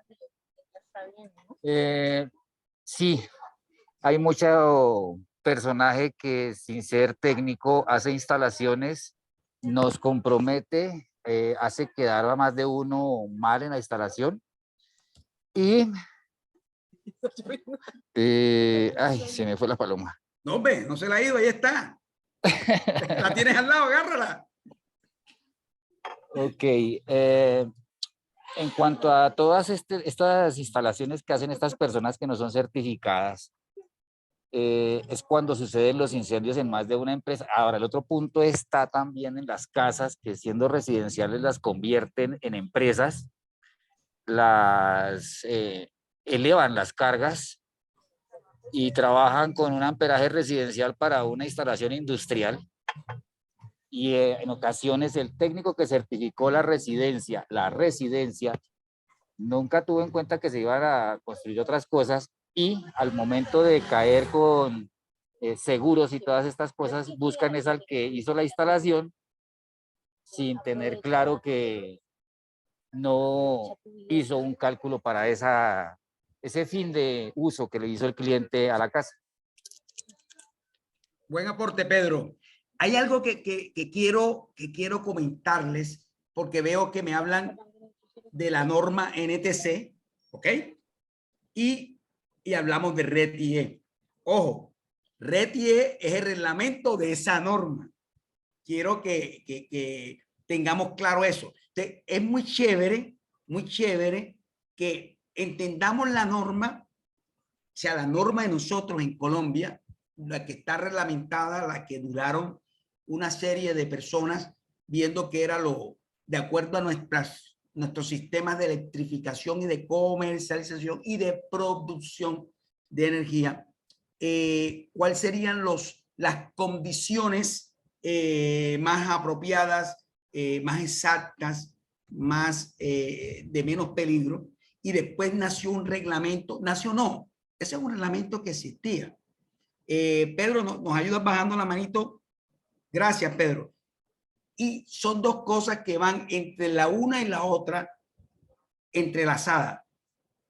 Sí, hay mucho personaje que sin ser técnico hace instalaciones, nos compromete, hace quedar a más de uno mal en la instalación y ay, se me fue la paloma. No, hombre, no se la ha ido, ahí está. La tienes al lado, agárrala. Ok, en cuanto a todas estas instalaciones que hacen estas personas que no son certificadas, es cuando suceden los incendios en más de una empresa. Ahora, el otro punto está también en las casas que siendo residenciales las convierten en empresas, las elevan las cargas y trabajan con un amperaje residencial para una instalación industrial. Y en ocasiones el técnico que certificó la residencia, nunca tuvo en cuenta que se iban a construir otras cosas y al momento de caer con seguros y todas estas cosas, buscan es al que hizo la instalación sin tener claro que no hizo un cálculo para ese fin de uso que le hizo el cliente a la casa. Buen aporte, Pedro. Hay algo que quiero comentarles porque veo que me hablan de la norma NTC, ¿ok? Y hablamos de RETIE. Ojo, RETIE es el reglamento de esa norma. Quiero que tengamos claro eso. Entonces, es muy chévere que entendamos la norma, o sea, la norma de nosotros en Colombia, la que está reglamentada, la que duraron una serie de personas viendo que era de acuerdo a nuestros sistemas de electrificación y de comercialización y de producción de energía, cuáles serían las condiciones más apropiadas, más exactas, más de menos peligro, y después nació un reglamento, ese es un reglamento que existía. Pedro, nos ayudas bajando la manito. Gracias, Pedro. Y son dos cosas que van entre la una y la otra entrelazadas.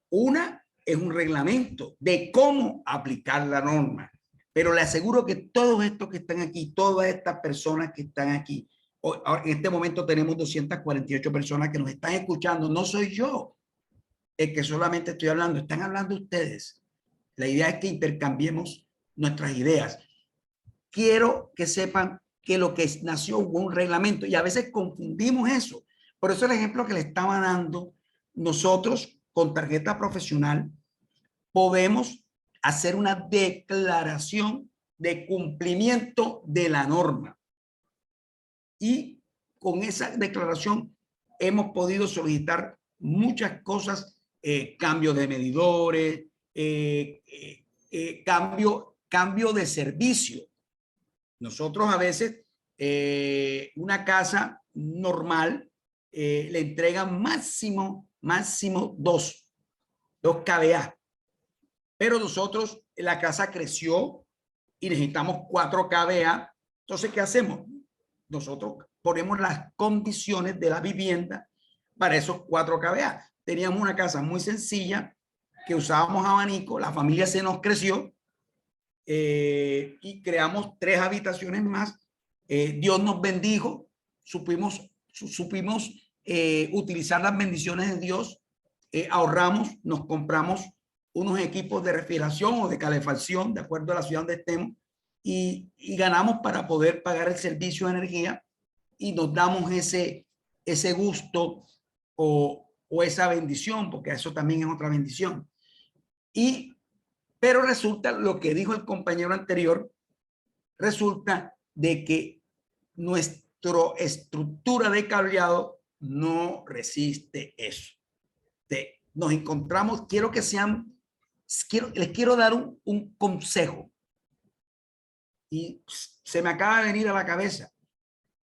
Una es un reglamento de cómo aplicar la norma, pero le aseguro que todos estos que están aquí, todas estas personas que están aquí, en este momento tenemos 248 personas que nos están escuchando. No soy yo el que solamente estoy hablando, están hablando ustedes. La idea es que intercambiemos nuestras ideas. Quiero que sepan que lo que nació hubo un reglamento y a veces confundimos eso. Por eso el ejemplo que le estaba dando, nosotros con tarjeta profesional podemos hacer una declaración de cumplimiento de la norma. Y con esa declaración hemos podido solicitar muchas cosas, cambio de medidores, cambio de servicio. Nosotros a veces una casa normal le entregan máximo 2 kVA. Pero nosotros, la casa creció y necesitamos 4 kVA. Entonces, ¿qué hacemos? Nosotros ponemos las condiciones de la vivienda para esos 4 kVA. Teníamos una casa muy sencilla que usábamos abanico, la familia se nos creció y creamos 3 habitaciones más. Dios nos bendijo, supimos utilizar las bendiciones de Dios, ahorramos, nos compramos unos equipos de refrigeración o de calefacción, de acuerdo a la ciudad donde estemos, y ganamos para poder pagar el servicio de energía y nos damos ese gusto o o esa bendición, porque eso también es otra bendición. Pero resulta lo que dijo el compañero anterior, resulta de que nuestra estructura de cableado no resiste eso. Nos encontramos, les quiero dar un consejo y se me acaba de venir a la cabeza.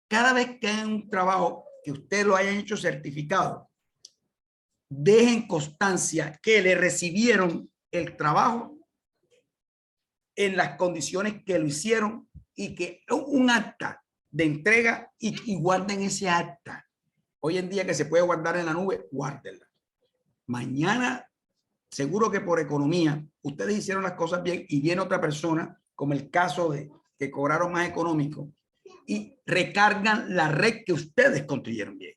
Cada vez que hagan un trabajo que ustedes lo hayan hecho certificado, dejen constancia que le recibieron el trabajo en las condiciones que lo hicieron y que un acta de entrega y guarden ese acta. Hoy en día que se puede guardar en la nube, guárdenla. Mañana, seguro que por economía, ustedes hicieron las cosas bien y viene otra persona, como el caso de que cobraron más económico, y recargan la red que ustedes construyeron bien.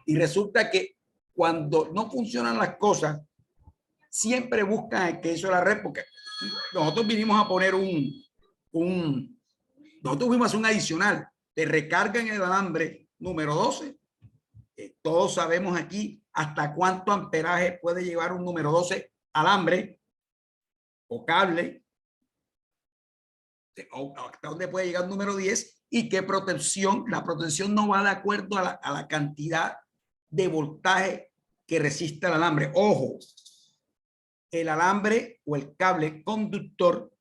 Y resulta que cuando no funcionan las cosas, siempre buscan que hizo la red, porque nosotros vinimos a poner nosotros fuimos a hacer un adicional, te recargan el alambre número 12. Todos sabemos aquí hasta cuánto amperaje puede llevar un número 12 alambre o cable, o hasta dónde puede llegar un número 10 y qué protección. La protección no va de acuerdo a la cantidad de voltaje que resiste el alambre. Ojo, el alambre o el cable conductor,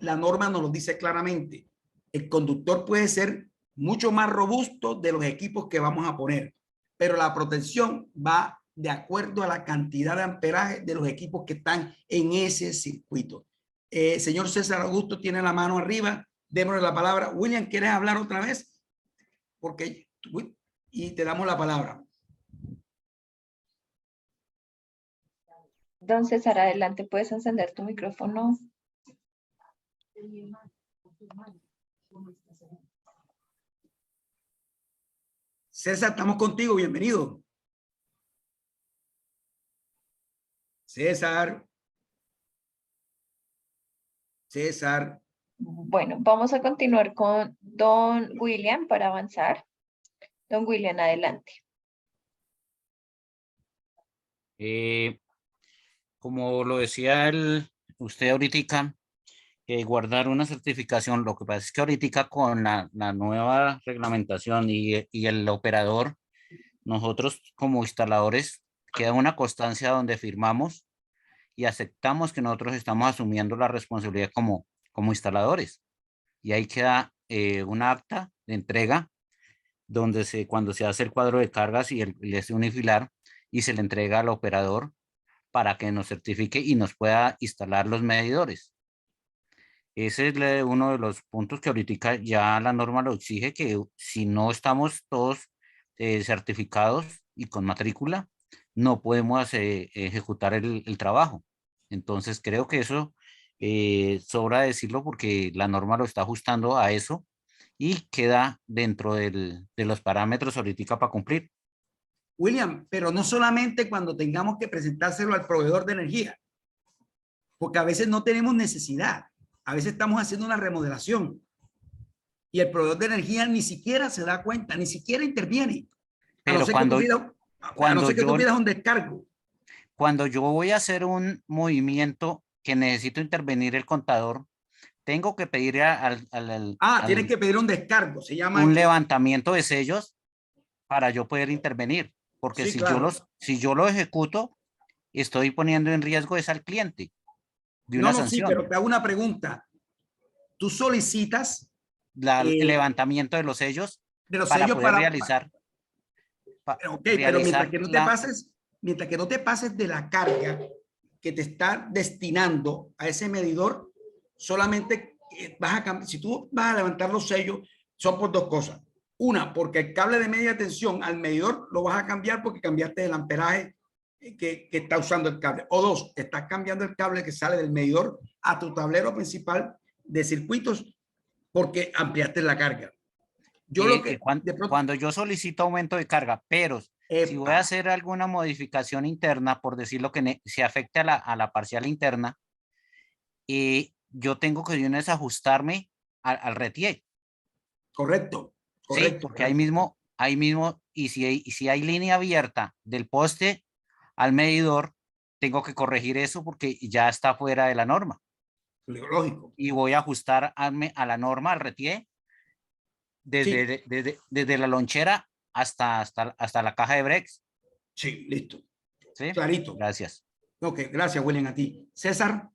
la norma nos lo dice claramente. El conductor puede ser mucho más robusto de los equipos que vamos a poner, pero la protección va de acuerdo a la cantidad de amperaje de los equipos que están en ese circuito. Señor César Augusto tiene la mano arriba. Démosle la palabra. William, ¿quieres hablar otra vez? Y te damos la palabra. Don César, adelante, puedes encender tu micrófono. César, estamos contigo, bienvenido. César. Bueno, vamos a continuar con don William para avanzar. Don William, adelante. Como lo decía usted ahorita, guardar una certificación, lo que pasa es que ahorita con la nueva reglamentación y el operador, nosotros como instaladores, queda una constancia donde firmamos y aceptamos que nosotros estamos asumiendo la responsabilidad como instaladores. Y ahí queda un acta de entrega donde cuando se hace el cuadro de cargas y el unifilar y se le entrega al operador para que nos certifique y nos pueda instalar los medidores. Ese es uno de los puntos que ahorita ya la norma lo exige, que si no estamos todos certificados y con matrícula, no podemos ejecutar el trabajo. Entonces creo que eso sobra decirlo porque la norma lo está ajustando a eso y queda dentro de los parámetros ahorita para cumplir. William, pero no solamente cuando tengamos que presentárselo al proveedor de energía, porque a veces no tenemos necesidad. A veces estamos haciendo una remodelación y el proveedor de energía ni siquiera se da cuenta, ni siquiera interviene. Pero cuando tú pidas un descargo. Cuando yo voy a hacer un movimiento que necesito intervenir el contador, tengo que pedir tienes que pedir un descargo, se llama un levantamiento de sellos para yo poder intervenir, porque sí, si, claro. si yo lo ejecuto, estoy poniendo en riesgo al cliente de una sanción. Sí, pero te hago una pregunta. Tú solicitas el levantamiento de los sellos para poder realizar. Pero mientras que no te pases de la carga que te está destinando a ese medidor, solamente vas a cambiar. Si tú vas a levantar los sellos, son por dos cosas. Una, porque el cable de media tensión al medidor lo vas a cambiar porque cambiaste el amperaje que está usando el cable. O dos, estás cambiando el cable que sale del medidor a tu tablero principal de circuitos porque ampliaste la carga. Cuando yo solicito aumento de carga, pero si voy a hacer alguna modificación interna, por decirlo que se afecte a la parcial interna, yo tengo que de una vez ajustarme al RETIEC. Correcto. Sí, porque ahí mismo ahí mismo, y si hay línea abierta del poste al medidor, tengo que corregir eso porque ya está fuera de la norma. Lógico. Y voy a ajustar a la norma, al RTIE, desde la lonchera hasta la caja de breaks. Sí, listo. ¿Sí? Clarito. Gracias. Ok, gracias, William, a ti. César,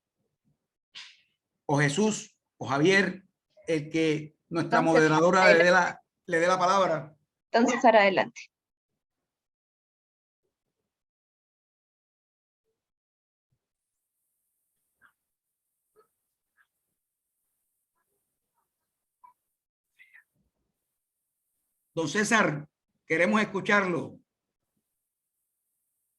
o Jesús, o Javier, el que nuestra Entonces, moderadora le dé la palabra. Entonces, César, adelante. Don César, queremos escucharlo.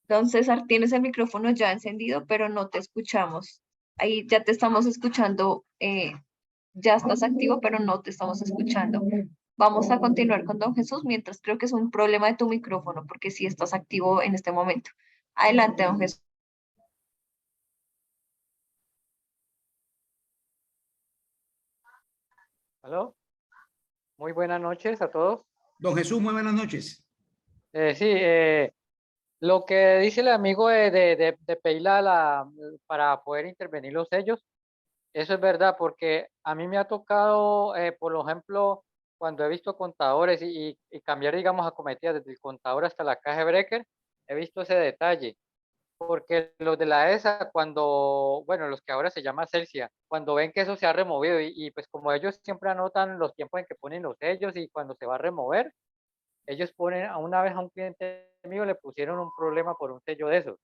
Don César, tienes el micrófono ya encendido, pero no te escuchamos. Ahí ya te estamos escuchando, ya estás activo, pero no te estamos escuchando. Vamos a continuar con don Jesús, mientras creo que es un problema de tu micrófono, porque sí estás activo en este momento. Adelante, don Jesús. ¿Aló? Muy buenas noches a todos. Don Jesús, muy buenas noches. Lo que dice el amigo de pedirla para poder intervenir los sellos, eso es verdad, porque a mí me ha tocado, por ejemplo, cuando he visto contadores y cambiar, digamos, acometidas desde el contador hasta la caja de breaker, he visto ese detalle. Porque los de la ESA, bueno, los que ahora se llama Celsia, cuando ven que eso se ha removido y pues como ellos siempre anotan los tiempos en que ponen los sellos y cuando se va a remover, ellos ponen, una vez a un cliente mío le pusieron un problema por un sello de esos.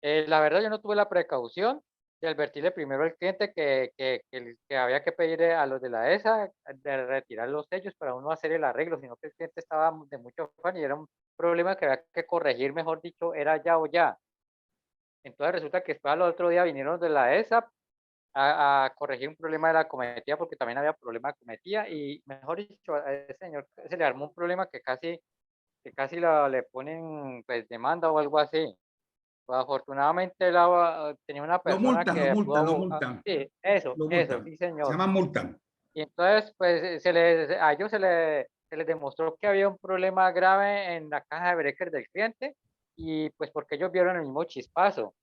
La verdad yo no tuve la precaución de advertirle primero al cliente que había que pedir a los de la ESA de retirar los sellos para uno hacer el arreglo, sino que el cliente estaba de mucho afán y era un problema que había que corregir, mejor dicho, era ya o ya. Entonces resulta que después al otro día vinieron de la ESA a corregir un problema de la cometida porque también había problema de cometida y mejor dicho, a ese señor se le armó un problema que casi le ponen pues demanda o algo así. Pues, afortunadamente tenía una persona que lo multan. Sí, eso, sí señor. Se llama multan. Y entonces pues a ellos se les demostró que había un problema grave en la caja de breaker del cliente y pues porque ellos vieron el mismo chispazo.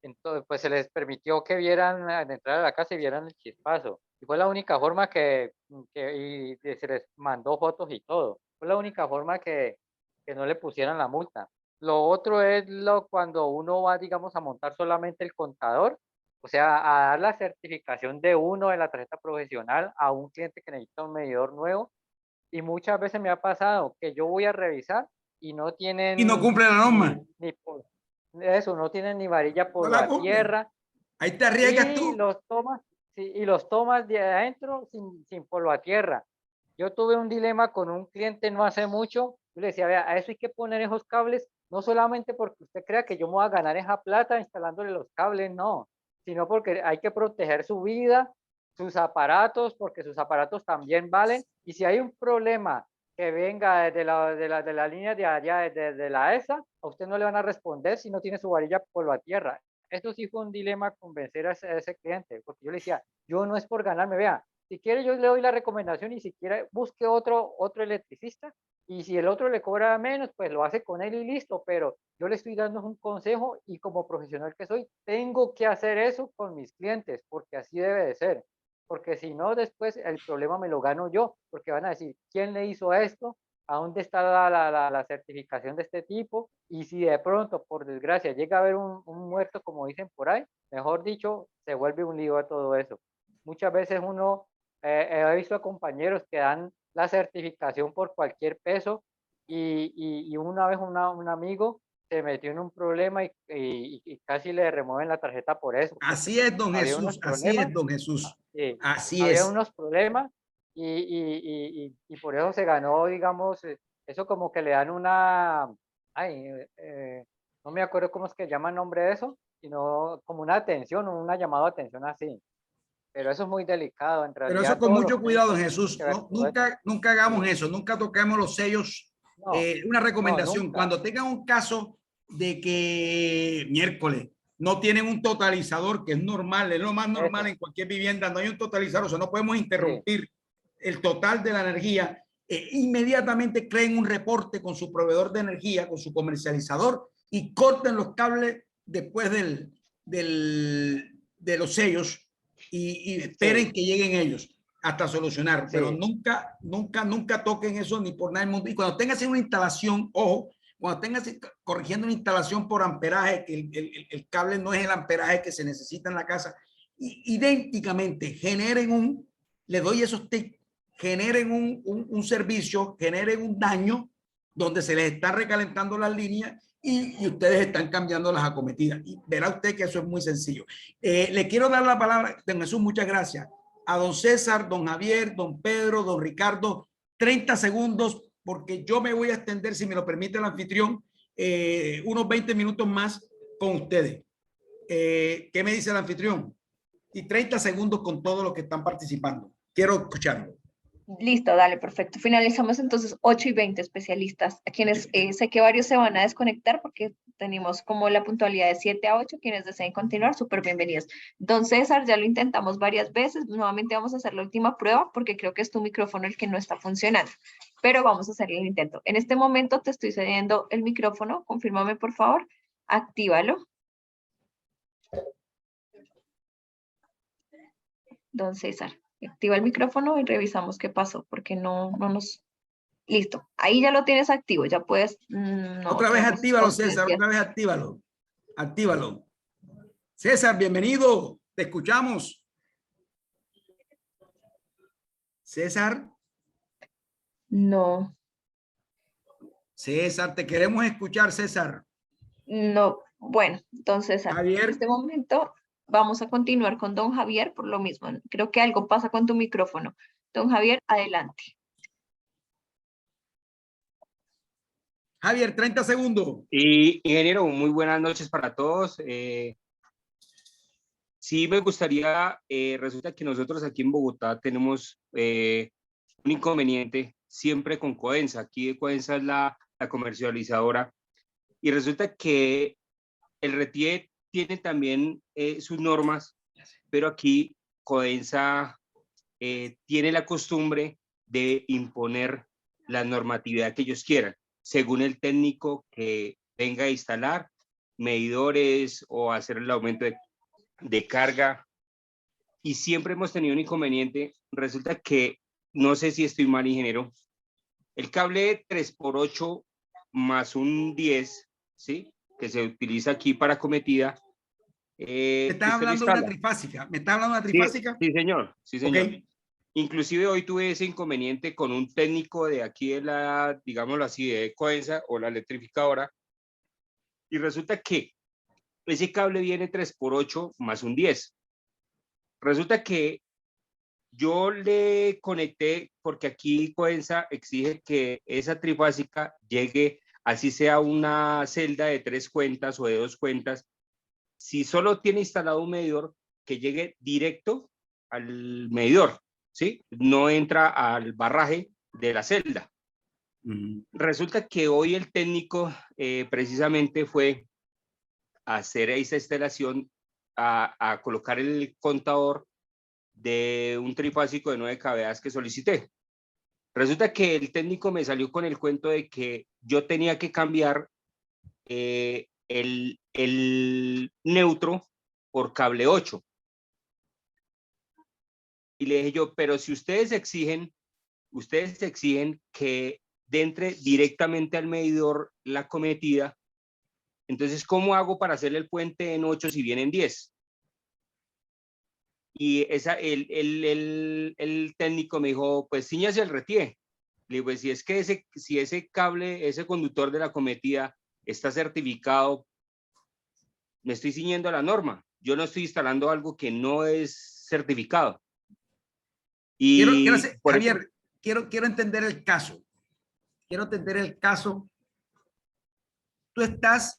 Entonces, pues se les permitió que vieran, al entrar a la casa y vieran el chispazo. Y fue la única forma y se les mandó fotos y todo. Fue la única forma que no le pusieran la multa. Lo otro es cuando uno va, digamos, a montar solamente el contador, o sea, a dar la certificación de uno de la tarjeta profesional a un cliente que necesita un medidor nuevo. Y muchas veces me ha pasado que yo voy a revisar y no tienen... Y no cumple la norma. Eso, no tienen ni varilla por la tierra. Ahí te arriesgas tú. Y los tomas de adentro sin polvo a tierra. Yo tuve un dilema con un cliente no hace mucho. Yo le decía, vea, a eso hay que poner esos cables, no solamente porque usted crea que yo me voy a ganar esa plata instalándole los cables, no, sino porque hay que proteger su vida, sus aparatos, porque sus aparatos también valen. Y si hay un problema que venga de la línea de allá, de la ESA, a usted no le van a responder si no tiene su varilla por la tierra. Esto sí fue un dilema convencer a ese cliente, porque yo le decía, yo no es por ganarme, vea, si quiere yo le doy la recomendación y si quiere busque otro electricista y si el otro le cobra menos, pues lo hace con él y listo, pero yo le estoy dando un consejo y como profesional que soy, tengo que hacer eso con mis clientes, porque así debe de ser. Porque si no, después el problema me lo gano yo, porque van a decir, ¿quién le hizo esto? ¿A dónde está la certificación de este tipo? Y si de pronto, por desgracia, llega a haber un muerto, como dicen por ahí, mejor dicho, se vuelve un lío a todo eso. Muchas veces he visto a compañeros que dan la certificación por cualquier peso y una vez un amigo se metió en un problema y casi le remueven la tarjeta por eso. Así es, don Jesús, así es, don Jesús. Así había es. unos problemas y por eso se ganó, digamos, eso como que le dan no me acuerdo cómo es que llama el nombre de eso, sino como una atención, una llamada de atención así. Pero eso es muy delicado, en realidad. Pero eso con mucho cuidado, Jesús. No, nunca hagamos eso, nunca toquemos los sellos. No, una recomendación, cuando tengan un caso de que miércoles no tienen un totalizador, que es normal, es lo más normal en cualquier vivienda, no hay un totalizador, o sea, no podemos interrumpir el total de la energía. inmediatamente creen un reporte con su proveedor de energía, con su comercializador, y corten los cables después de los sellos y esperen que lleguen ellos hasta solucionar. Pero nunca toquen eso ni por nada del mundo. Y cuando tengas una instalación, ojo, cuando tengas corrigiendo una instalación por amperaje, que el cable no es el amperaje que se necesita en la casa, idénticamente generen le doy esos tips, generen un servicio, generen un daño donde se les está recalentando las líneas y ustedes están cambiando las acometidas. Y verá usted que eso es muy sencillo. Le quiero dar la palabra, don Jesús, muchas gracias, a don César, don Javier, don Pedro, don Ricardo, 30 segundos, porque yo me voy a extender, si me lo permite el anfitrión, unos 20 minutos más con ustedes. ¿Qué me dice el anfitrión? Y 30 segundos con todos los que están participando. Quiero escucharlo. Listo, dale, perfecto. Finalizamos entonces 8:20 especialistas, a quienes sé que varios se van a desconectar porque tenemos como la puntualidad de 7 a 8, quienes deseen continuar, súper bienvenidos. Don César, ya lo intentamos varias veces, nuevamente vamos a hacer la última prueba porque creo que es tu micrófono el que no está funcionando, pero vamos a hacer el intento. En este momento te estoy cediendo el micrófono, confírmame por favor, actívalo. Don César, activa el micrófono y revisamos qué pasó, porque no nos... Listo, ahí ya lo tienes activo, ya puedes... otra vez actívalo, César, otra vez actívalo. Actívalo. César, bienvenido, te escuchamos. César. No. César, te queremos escuchar, César. No, bueno, entonces Javier. En este momento vamos a continuar con don Javier por lo mismo. Creo que algo pasa con tu micrófono. Don Javier, adelante. Javier, 30 segundos. Y ingeniero, muy buenas noches para todos. Sí me gustaría, resulta que nosotros aquí en Bogotá tenemos un inconveniente siempre con Codensa. Aquí Codensa es la comercializadora y resulta que el RETIE tiene también sus normas, pero aquí Codensa tiene la costumbre de imponer la normatividad que ellos quieran, según el técnico que venga a instalar medidores o hacer el aumento de carga. Y siempre hemos tenido un inconveniente. Resulta que, no sé si estoy mal, ingeniero, el cable 3x8 más un 10, ¿sí?, que se utiliza aquí para acometida. ¿Me estás hablando de una trifásica? ¿Me estás hablando de una trifásica? Sí, señor. Sí, señor. Okay. Inclusive hoy tuve ese inconveniente con un técnico de aquí de la, digámoslo así, de Codensa o la electrificadora. Y resulta que ese cable viene 3x8 más un 10. Resulta que yo le conecté, porque aquí Codensa exige que esa trifásica llegue, así sea una celda de 3 cuentas o de 2 cuentas, si solo tiene instalado un medidor, que llegue directo al medidor, ¿sí? No entra al barraje de la celda. Resulta que hoy el técnico precisamente fue a hacer esa instalación, a colocar el contador de un trifásico de 9 kVA que solicité. Resulta que el técnico me salió con el cuento de que yo tenía que cambiar el neutro por cable 8. Y le dije yo, pero si ustedes exigen que entre directamente al medidor la acometida, entonces, ¿cómo hago para hacerle el puente en 8 si viene en 10? Y el técnico me dijo, pues ciñase el RETIE. Le digo, pues si es que si ese cable, ese conductor de la acometida está certificado, me estoy ciñendo a la norma. Yo no estoy instalando algo que no es certificado. Y Javier, quiero entender el caso. Quiero entender el caso. Tú me estás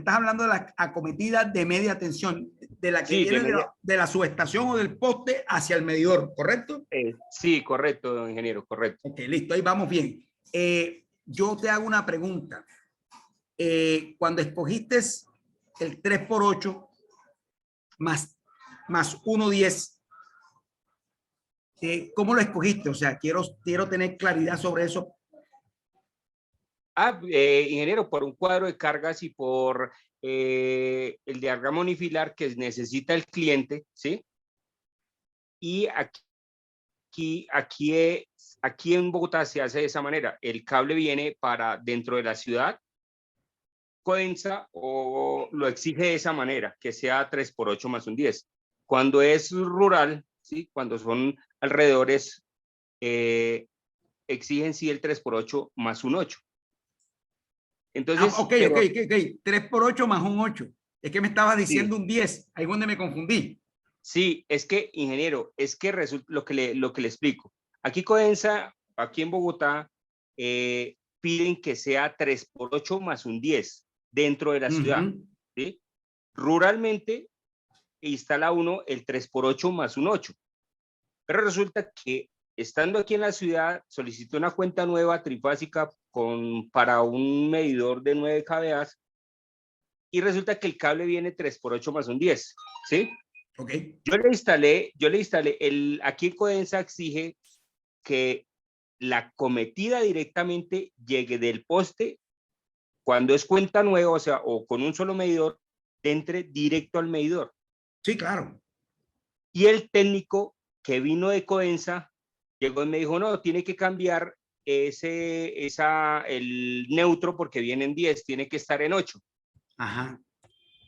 hablando de la acometida de media tensión, de la que viene de la subestación o del poste hacia el medidor, ¿correcto? Sí, correcto, ingeniero, correcto. Ok, listo, ahí vamos bien. Yo te hago una pregunta. Cuando escogiste el 3x8 más 1.10, ¿Cómo lo escogiste? O sea, quiero tener claridad sobre eso. Ingeniero, por un cuadro de cargas y por el diagrama unifilar que necesita el cliente, ¿sí? Y aquí en Bogotá se hace de esa manera. El cable viene para dentro de la ciudad. Codensa o lo exige de esa manera, que sea 3x8 más un 10. Cuando es rural, ¿sí? Cuando son alrededores, exigen sí el 3x8 más un 8. Entonces, ok. 3x8 más un 8. Es que me estaba diciendo un 10. Ahí es donde me confundí. Sí, es que, ingeniero, es que resulta lo que le explico. Aquí Codensa, aquí en Bogotá, piden que sea 3x8 más un 10 dentro de la ciudad. ¿Sí? Ruralmente instala uno el 3x8 más un 8. Pero resulta que estando aquí en la ciudad, solicitó una cuenta nueva trifásica para un medidor de 9 kVA y resulta que el cable viene 3x8 más un 10. ¿Sí? Ok. Yo le instalé aquí en Codensa exige que la cometida directamente llegue del poste cuando es cuenta nueva, o sea, o con un solo medidor, entre directo al medidor. Sí, claro. Y el técnico que vino de Codensa llegó y me dijo, no, tiene que cambiar el neutro porque viene en 10, tiene que estar en 8. Ajá.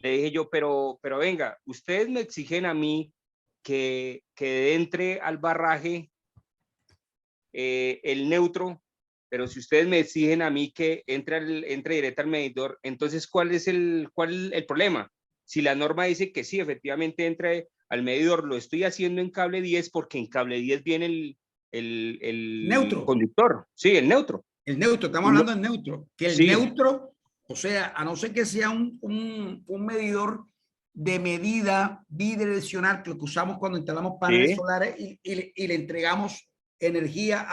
Le dije yo, pero venga, ustedes me exigen a mí que entre al barraje el neutro, pero si ustedes me exigen a mí que entre directo al medidor, entonces ¿cuál es el problema? Si la norma dice que sí, efectivamente entre al medidor, lo estoy haciendo en cable 10 porque en cable 10 viene el neutro. Conductor. Sí, el neutro. El neutro, estamos hablando del neutro. Que el sí. Neutro, o sea, a no ser que sea un medidor de medida bidireccional que lo que usamos cuando instalamos paneles solares y le entregamos energía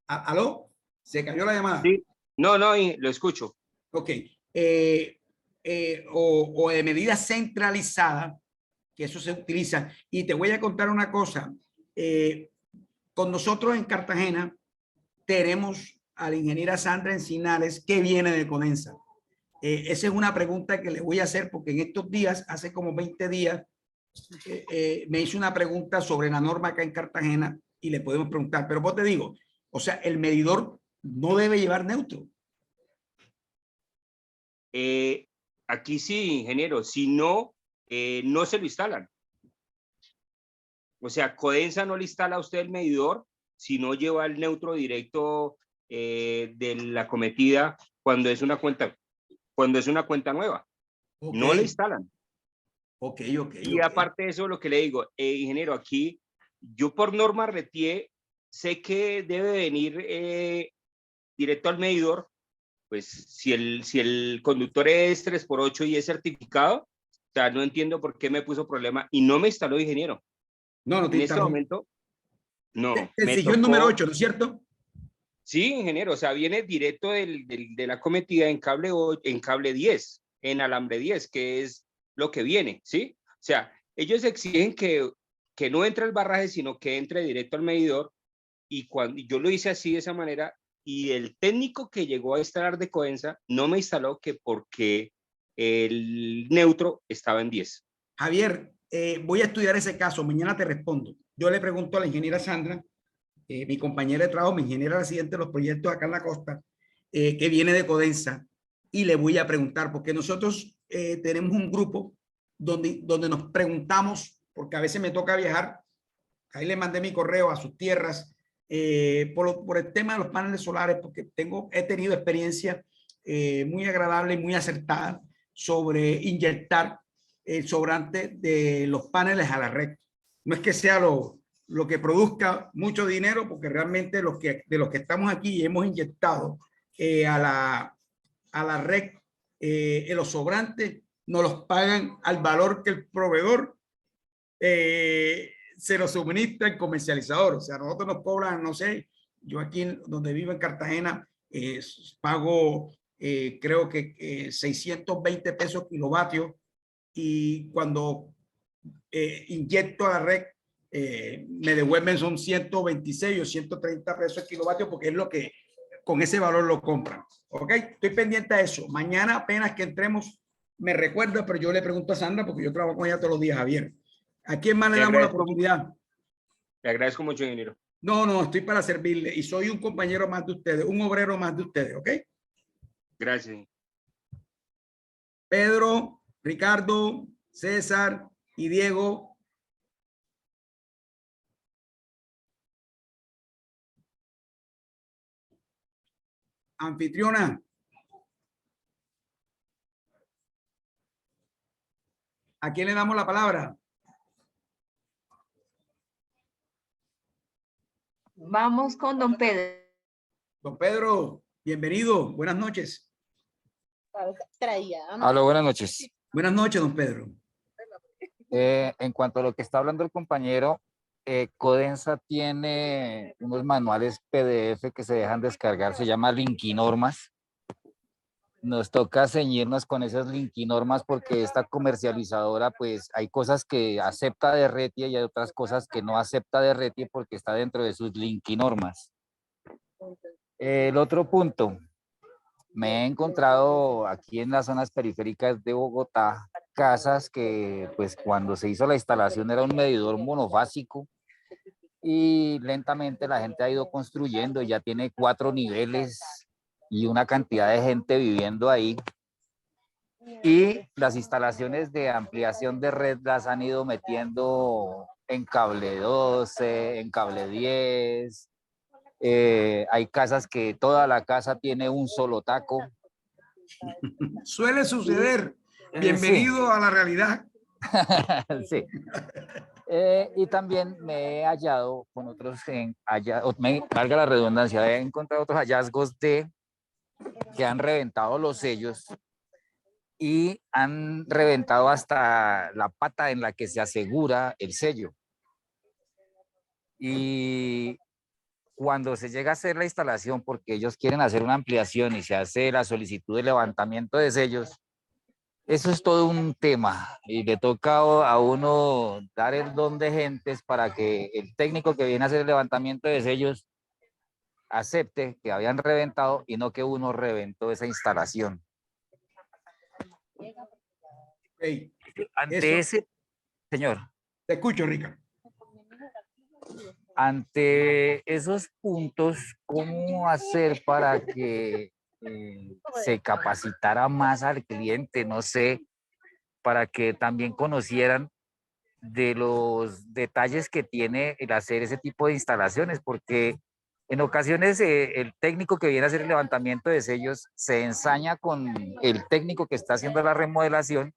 ¿aló? ¿Se cayó la llamada? Sí. No, lo escucho. Ok. O de medida centralizada, que eso se utiliza. Y te voy a contar una cosa. Con nosotros en Cartagena tenemos a la ingeniera Sandra Encinales que viene de Codensa. Esa es una pregunta que le voy a hacer porque en estos días, hace como 20 días, me hizo una pregunta sobre la norma acá en Cartagena y le podemos preguntar. Pero vos te digo, o sea, el medidor no debe llevar neutro. Aquí sí, ingeniero, si no, no se lo instalan. O sea, Codensa no le instala a usted el medidor si no lleva el neutro directo de la cometida cuando es una cuenta nueva. Okay. No le instalan. Y aparte de eso, lo que le digo, ingeniero, aquí yo por norma RETIE sé que debe venir directo al medidor. Pues si el conductor es 3x8 y es certificado, o sea, no entiendo por qué me puso problema y no me instaló, ingeniero. No te en instaló. Este momento, no. Te exigió el número 8, ¿no es cierto? Sí, ingeniero, o sea, viene directo de la cometida en cable 10, en alambre 10, que es lo que viene, ¿sí? O sea, ellos exigen que no entre al barraje, sino que entre directo al medidor, y cuando yo lo hice así, de esa manera, y el técnico que llegó a instalar de Codensa no me instaló porque el neutro estaba en 10. Javier, voy a estudiar ese caso, mañana te respondo. Yo le pregunto a la ingeniera Sandra, mi compañera de trabajo, mi ingeniera residente de los proyectos acá en la costa, que viene de Codensa, y le voy a preguntar, porque nosotros tenemos un grupo donde nos preguntamos, porque a veces me toca viajar, ahí le mandé mi correo a sus tierras, por el tema de los paneles solares, porque he tenido experiencia muy agradable y muy acertada sobre inyectar el sobrante de los paneles a la red. No es que sea lo que produzca mucho dinero, porque realmente de los que estamos aquí hemos inyectado a la red, los sobrantes nos los pagan al valor que el proveedor se los suministra el comercializador. O sea, nosotros nos cobran, no sé, yo aquí donde vivo en Cartagena, pago creo que 620 pesos kilovatios, y cuando inyecto a la red me devuelven son 126 o 130 pesos el kilovatio porque es lo que con ese valor lo compran. ¿Ok? Estoy pendiente a eso. Mañana apenas que entremos me recuerda, pero yo le pregunto a Sandra porque yo trabajo con ella todos los días, Javier. ¿A quién más le damos la oportunidad? Le agradezco mucho, ingeniero. No, estoy para servirle y soy un compañero más de ustedes, un obrero más de ustedes, ¿ok? Gracias. Pedro, Ricardo, César y Diego. Anfitriona. ¿A quién le damos la palabra? Vamos con don Pedro. Don Pedro, bienvenido. Buenas noches. Aló, buenas noches. Buenas noches, don Pedro. En cuanto a lo que está hablando el compañero, Codensa tiene unos manuales PDF que se dejan descargar, se llama Linkinormas. Nos toca ceñirnos con esas Linkinormas porque esta comercializadora, pues hay cosas que acepta de RETIE y hay otras cosas que no acepta de RETIE porque está dentro de sus Linkinormas. El otro punto, me he encontrado aquí en las zonas periféricas de Bogotá casas que pues cuando se hizo la instalación era un medidor monofásico y lentamente la gente ha ido construyendo, ya tiene 4 niveles y una cantidad de gente viviendo ahí. Y las instalaciones de ampliación de red las han ido metiendo en cable 12, en cable 10. Hay casas que toda la casa tiene un solo taco. Suele suceder. Bienvenido Sí. a la realidad. Sí. Y también me he hallado con otros, valga la redundancia, he encontrado otros hallazgos que han reventado los sellos y han reventado hasta la pata en la que se asegura el sello. Y cuando se llega a hacer la instalación, porque ellos quieren hacer una ampliación y se hace la solicitud de levantamiento de sellos, eso es todo un tema y le toca a uno dar el don de gentes para que el técnico que viene a hacer el levantamiento de sellos acepte que habían reventado y no que uno reventó esa instalación. Hey, ante ese, señor. Te escucho, Ricardo. Ante esos puntos, ¿cómo hacer para que se capacitara más al cliente? No sé, para que también conocieran de los detalles que tiene el hacer ese tipo de instalaciones, porque en ocasiones el técnico que viene a hacer el levantamiento de sellos se ensaña con el técnico que está haciendo la remodelación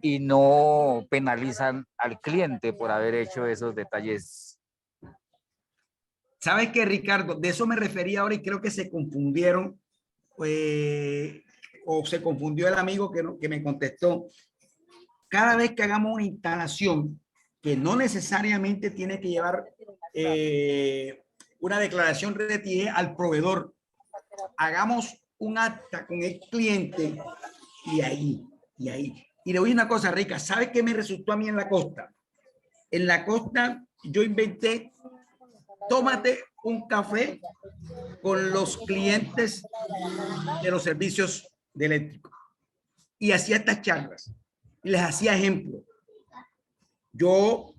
y no penalizan al cliente por haber hecho esos detalles. ¿Sabes qué, Ricardo? De eso me refería ahora y creo que se confundieron o se confundió el amigo que me contestó. Cada vez que hagamos una instalación que no necesariamente tiene que llevar una declaración RETIE al proveedor, hagamos un acta con el cliente y ahí. Y le voy a una cosa, Rica, ¿sabes qué me resultó a mí en la costa? En la costa yo inventé, tómate un café con los clientes de los servicios de eléctrico. Y hacía estas charlas y les hacía ejemplos. Yo,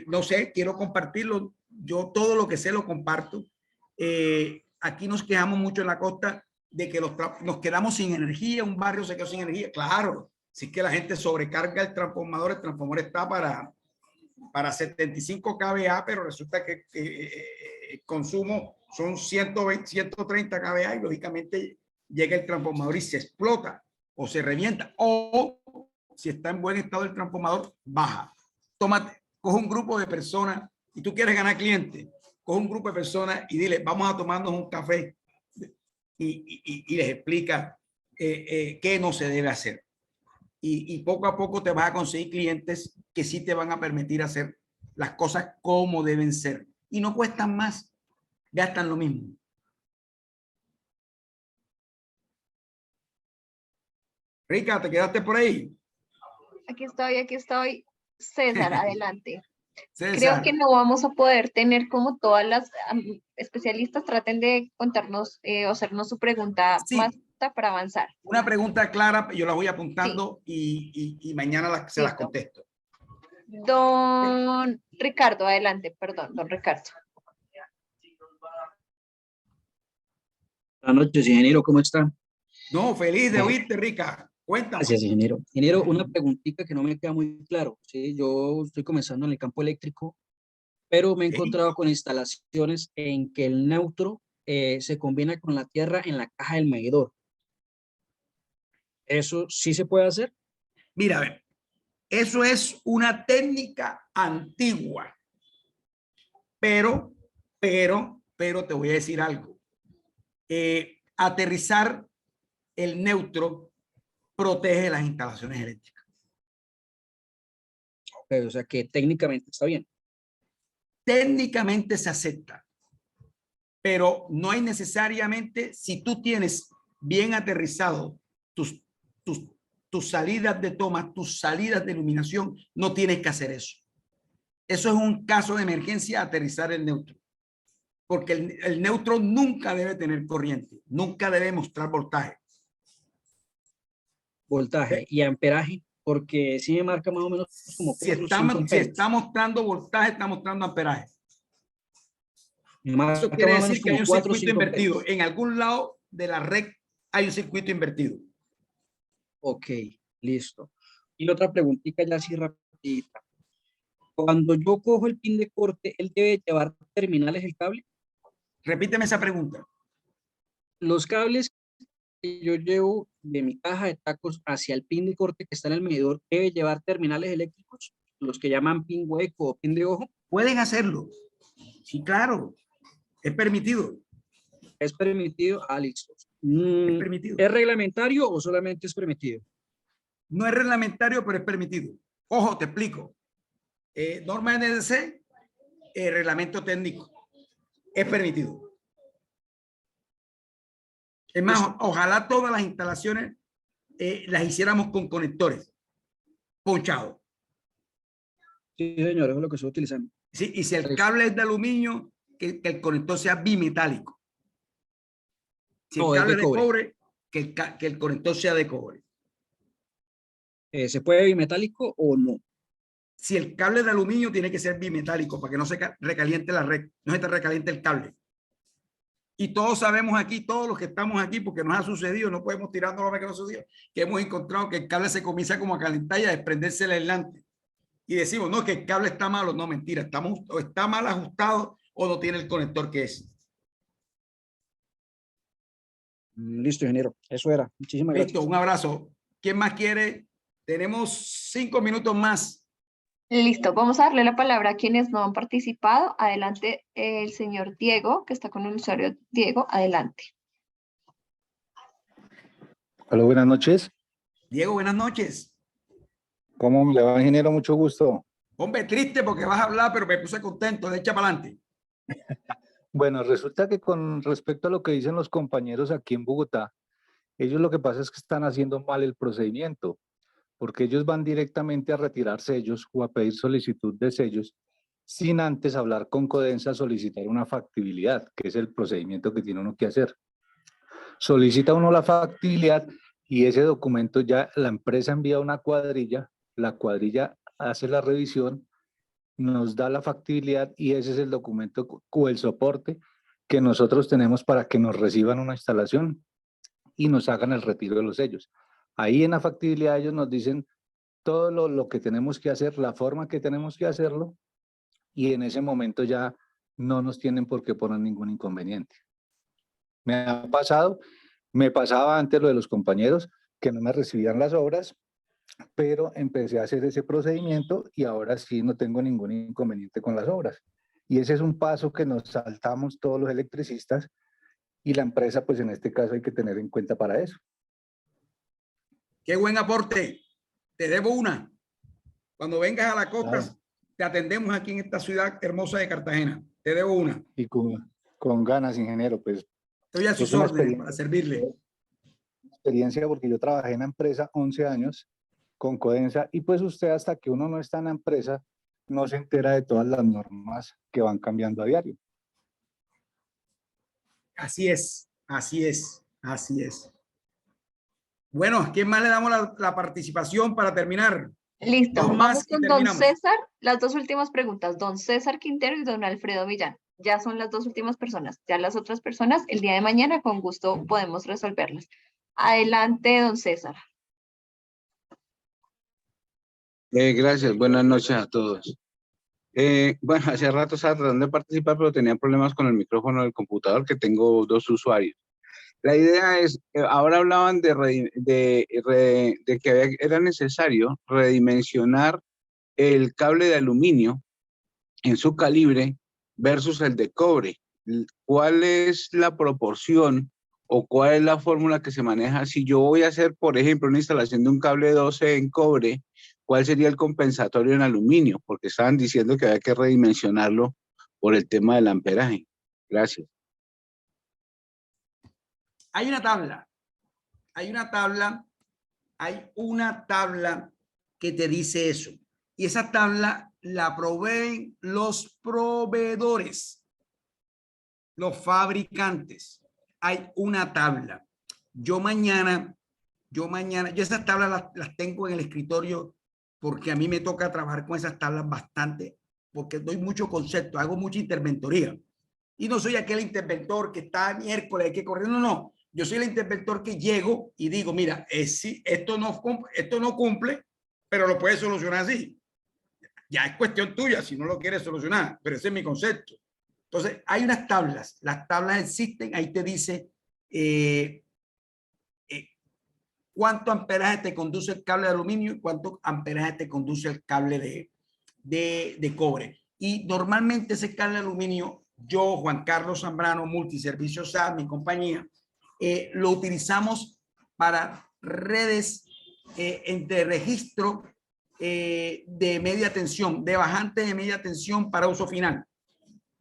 no sé, quiero compartirlo. Yo todo lo que sé lo comparto. Aquí nos quejamos mucho en la costa de que nos quedamos sin energía, un barrio se quedó sin energía. Claro, si que la gente sobrecarga el transformador está para 75 kVA, pero resulta que el consumo son 120, 130 kVA y lógicamente llega el transformador y se explota o se revienta. O si está en buen estado el transformador, baja. Tómate, coge un grupo de personas y tú quieres ganar clientes, coge un grupo de personas y dile, vamos a tomarnos un café y les explica qué no se debe hacer. Y poco a poco te vas a conseguir clientes que sí te van a permitir hacer las cosas como deben ser. Y no cuestan más, gastan lo mismo. Rica, ¿te quedaste por ahí? Aquí estoy. César, adelante. Creo César, que no vamos a poder tener como todas las especialistas traten de contarnos o hacernos su pregunta más sí, para avanzar. una pregunta clara, yo la voy Sí, apuntando y mañana se las listo. contesto. Don Ricardo, adelante, perdón, don Ricardo. Buenas noches, ingeniero, ¿cómo está? No, feliz de oírte, Rica. Cuéntame. Gracias, ingeniero. Ingeniero, una preguntita que no me queda muy claro. Sí, yo estoy comenzando en el campo eléctrico, pero me he encontrado con instalaciones en que el neutro se combina con la tierra en la caja del medidor. ¿Eso sí se puede hacer? Mira, a ver, eso es una técnica antigua, pero te voy a decir algo. Aterrizar el neutro protege las instalaciones eléctricas. Okay, o sea que técnicamente está bien. Técnicamente se acepta, pero no hay necesariamente, si tú tienes bien aterrizado tus salidas de toma, tus salidas de iluminación, no tienes que hacer eso. Eso es un caso de emergencia, aterrizar el neutro. Porque el neutro nunca debe tener corriente, nunca debe mostrar voltaje. Voltaje y amperaje, porque sí me marca más o menos como Si está mostrando voltaje, está mostrando amperaje. Eso quiere decir que hay un circuito invertido. En algún lado de la red hay un circuito invertido. Ok, listo. Y otra preguntita ya así rapidita. Cuando yo cojo el pin de corte, ¿él debe llevar terminales el cable? Repíteme esa pregunta. Los cables que yo llevo de mi caja de tacos hacia el pin de corte que está en el medidor, ¿debe llevar terminales eléctricos? Los que llaman pin hueco o pin de ojo. Pueden hacerlo. Sí, claro. Es permitido. Es permitido. Ah, listo. Es permitido. ¿Es reglamentario o solamente es permitido? No es reglamentario, pero es permitido. Ojo, te explico. Norma NDC, reglamento técnico. Es permitido. Es más, ojalá todas las instalaciones las hiciéramos con conectores ponchados. Sí, señor, eso es lo que estoy utilizando. Sí, y si el cable es de aluminio, que el conector sea bimetálico. Si el cable es de cobre, que el conector sea de cobre. ¿Se puede bimetálico o no? Si el cable es de aluminio, tiene que ser bimetálico para que no se recaliente la red, no se te recaliente el cable. Y todos sabemos aquí, todos los que estamos aquí, porque nos ha sucedido, no podemos tirarnos lo que nos sucedió, que hemos encontrado que el cable se comienza como a calentar y a desprenderse el aislante. Y decimos, no, que el cable está malo. No, mentira, o está mal ajustado o no tiene el conector que es. Listo, ingeniero. Eso era. Muchísimas gracias. Listo, un abrazo. ¿Quién más quiere? Tenemos 5 minutos más. Listo, vamos a darle la palabra a quienes no han participado. Adelante, el señor Diego, que está con el usuario Diego. Adelante. Hola, buenas noches. Diego, buenas noches. ¿Cómo le va, ingeniero? Mucho gusto. Hombre, triste porque vas a hablar, pero me puse contento. De echa para adelante. Bueno, resulta que con respecto a lo que dicen los compañeros aquí en Bogotá, ellos lo que pasa es que están haciendo mal el procedimiento, porque ellos van directamente a retirar sellos o a pedir solicitud de sellos sin antes hablar con Codensa, solicitar una factibilidad, que es el procedimiento que tiene uno que hacer. Solicita uno la factibilidad y ese documento ya la empresa envía una cuadrilla, la cuadrilla hace la revisión, nos da la factibilidad y ese es el documento o el soporte que nosotros tenemos para que nos reciban una instalación y nos hagan el retiro de los sellos. Ahí en la factibilidad ellos nos dicen todo lo que tenemos que hacer, la forma que tenemos que hacerlo y en ese momento ya no nos tienen por qué poner ningún inconveniente. Me pasaba antes lo de los compañeros que no me recibían las obras, pero empecé a hacer ese procedimiento y ahora sí no tengo ningún inconveniente con las obras. Y ese es un paso que nos saltamos todos los electricistas y la empresa, pues en este caso hay que tener en cuenta para eso. Qué buen aporte. Te debo una. Cuando vengas a la costa, claro, te atendemos aquí en esta ciudad hermosa de Cartagena. Te debo una. Y con ganas, ingeniero, pues. Estoy a sus órdenes para servirle. Experiencia porque yo trabajé en la empresa 11 años con Codensa y pues usted hasta que uno no está en la empresa no se entera de todas las normas que van cambiando a diario. Así es, así es, así es. Bueno, ¿a quién más le damos la participación para terminar? Listo, Dos vamos más y con don terminamos. César, las dos últimas preguntas, don César Quintero y don Alfredo Millán. Ya son las dos últimas personas, ya las otras personas el día de mañana con gusto podemos resolverlas. Adelante, don César. Gracias, buenas noches a todos. Bueno, hace rato estaba tratando de participar, pero tenía problemas con el micrófono del computador, que tengo dos usuarios. La idea es, ahora hablaban de que era necesario redimensionar el cable de aluminio en su calibre versus el de cobre. ¿Cuál es la proporción o cuál es la fórmula que se maneja? Si yo voy a hacer, por ejemplo, una instalación de un cable 12 en cobre, ¿cuál sería el compensatorio en aluminio? Porque estaban diciendo que había que redimensionarlo por el tema del amperaje. Gracias. Hay una tabla que te dice eso. Y esa tabla la proveen los proveedores, los fabricantes. Hay una tabla. Yo esas tablas las tengo en el escritorio porque a mí me toca trabajar con esas tablas bastante, porque doy mucho concepto, hago mucha interventoría. Y no soy aquel interventor que está miércoles, hay que correr, no. Yo soy el interventor que llego y digo, mira, sí, esto no cumple, pero lo puedes solucionar así. Ya es cuestión tuya si no lo quieres solucionar, pero ese es mi concepto. Entonces, hay unas tablas, las tablas existen, ahí te dice cuánto amperaje te conduce el cable de aluminio y cuánto amperaje te conduce el cable de cobre. Y normalmente ese cable de aluminio, yo, Juan Carlos Zambrano, Multiservicios SAT, mi compañía, lo utilizamos para redes de registro de media tensión, de bajante de media tensión para uso final.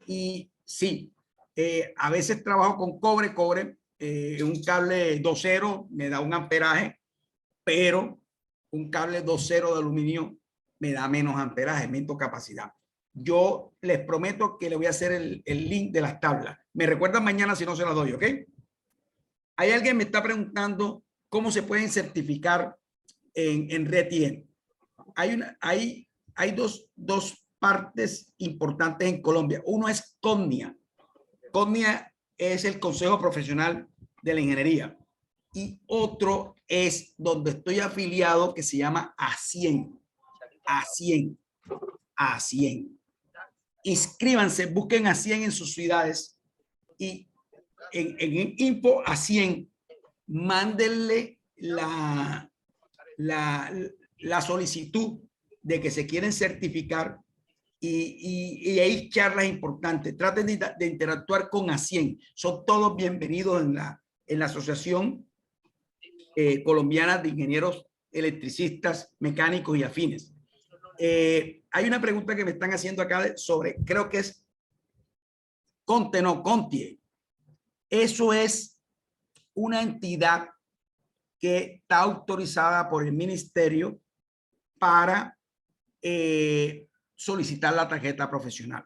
Y sí, a veces trabajo con cobre, un cable 2.0 me da un amperaje, pero un cable 2.0 de aluminio me da menos amperaje, menos capacidad. Yo les prometo que le voy a hacer el link de las tablas. Me recuerdan mañana si no se las doy, ¿ok? Hay alguien me está preguntando cómo se pueden certificar en RETIEN. Hay dos partes importantes en Colombia. Uno es CONIA. CONIA es el Consejo Profesional de la Ingeniería. Y otro es donde estoy afiliado que se llama ACIEN. ACIEN. Inscríbanse, busquen ACIEN en sus ciudades y en Info ACIEN, mándenle la solicitud de que se quieren certificar y hay charlas importantes. Traten de interactuar con ACIEN. Son todos bienvenidos en la Asociación Colombiana de Ingenieros Electricistas, Mecánicos y Afines. Hay una pregunta que me están haciendo acá sobre, creo que es CONTIE. Eso es una entidad que está autorizada por el ministerio para solicitar la tarjeta profesional.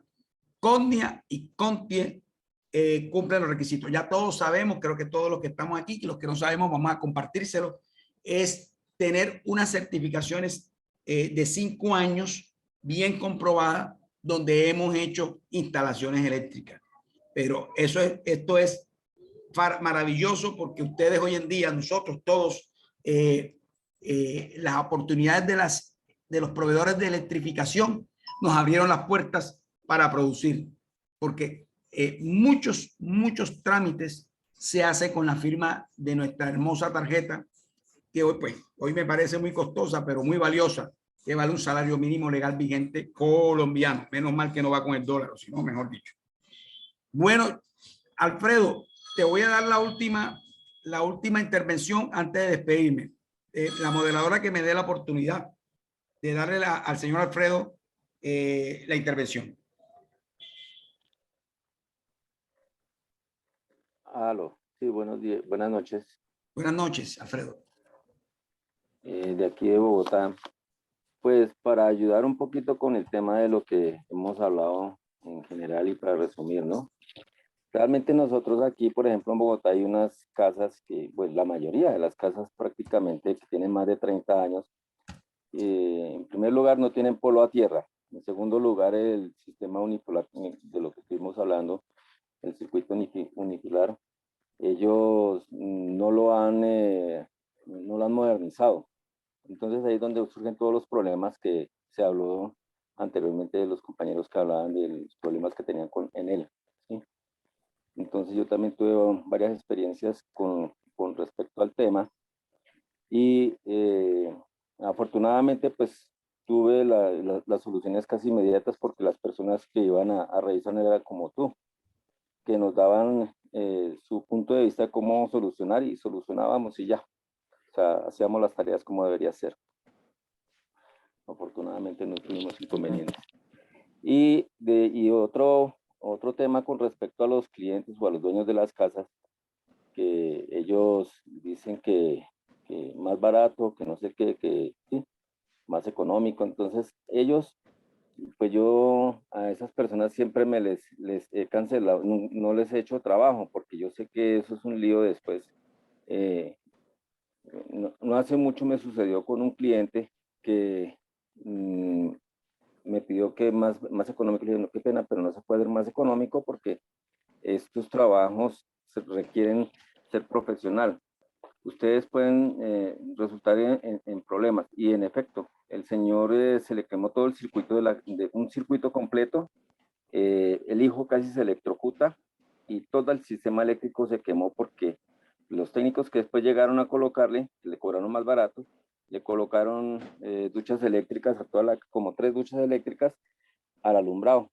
CONIA y CONTIE cumplen los requisitos. Ya todos sabemos, creo que todos los que estamos aquí, y los que no sabemos vamos a compartírselo, es tener unas certificaciones de 5 años bien comprobadas donde hemos hecho instalaciones eléctricas. Pero esto es maravilloso porque ustedes hoy en día, nosotros todos, las oportunidades de los proveedores de electrificación nos abrieron las puertas para producir, porque muchos trámites se hacen con la firma de nuestra hermosa tarjeta, que hoy me parece muy costosa, pero muy valiosa, que vale un salario mínimo legal vigente colombiano. Menos mal que no va con el dólar, si no, mejor dicho. Bueno, Alfredo, te voy a dar la última intervención antes de despedirme. La moderadora que me dé la oportunidad de darle al señor Alfredo la intervención. Aló, sí, buenos días, buenas noches. Buenas noches, Alfredo. De aquí de Bogotá. Pues para ayudar un poquito con el tema de lo que hemos hablado en general y para resumir, ¿no? Realmente nosotros aquí, por ejemplo, en Bogotá hay unas casas que, pues la mayoría de las casas prácticamente que tienen más de 30 años, en primer lugar no tienen polo a tierra, en segundo lugar el sistema unipolar de lo que estuvimos hablando, el circuito unifilar, ellos no lo han modernizado. Entonces ahí es donde surgen todos los problemas que se habló anteriormente de los compañeros que hablaban de los problemas que tenían en él, ¿sí? Entonces yo también tuve varias experiencias con respecto al tema y afortunadamente pues tuve las soluciones casi inmediatas porque las personas que iban a revisar eran como tú, que nos daban su punto de vista de cómo solucionar y solucionábamos y ya. O sea, hacíamos las tareas como debería ser. Afortunadamente no tuvimos inconvenientes. Y otro tema con respecto a los clientes o a los dueños de las casas, que ellos dicen que más barato, que no sé qué, que sí, más económico. Entonces ellos, pues yo a esas personas siempre les he cancelado, no les he hecho trabajo, porque yo sé que eso es un lío después. No hace mucho me sucedió con un cliente que me pidió que más económico. Le dije, no, qué pena, pero no se puede hacer más económico porque estos trabajos requieren ser profesional. Ustedes pueden resultar en problemas. Y en efecto, el señor se le quemó todo el circuito de un circuito completo. El hijo casi se electrocuta y todo el sistema eléctrico se quemó porque los técnicos que después llegaron a colocarle, le cobraron más barato, le colocaron duchas eléctricas, como 3 duchas eléctricas al alumbrado,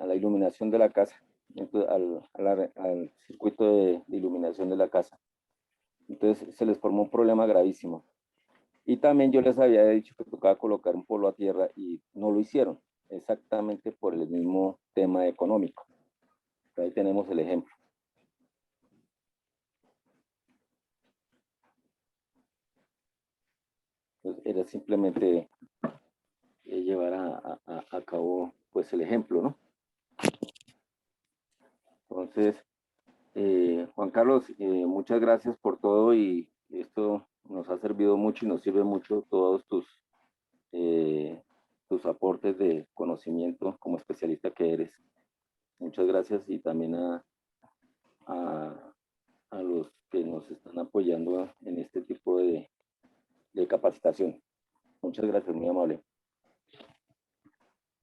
a la iluminación de la casa, entonces, al circuito de iluminación de la casa. Entonces se les formó un problema gravísimo. Y también yo les había dicho que tocaba colocar un polo a tierra y no lo hicieron, exactamente por el mismo tema económico. Ahí tenemos el ejemplo. Entonces, era simplemente llevar a cabo pues el ejemplo, ¿no? Entonces, Juan Carlos, muchas gracias por todo y esto nos ha servido mucho y nos sirve mucho todos tus aportes de conocimiento como especialista que eres. Muchas gracias y también a los que nos están apoyando en este tipo de capacitación. Muchas gracias, muy amable.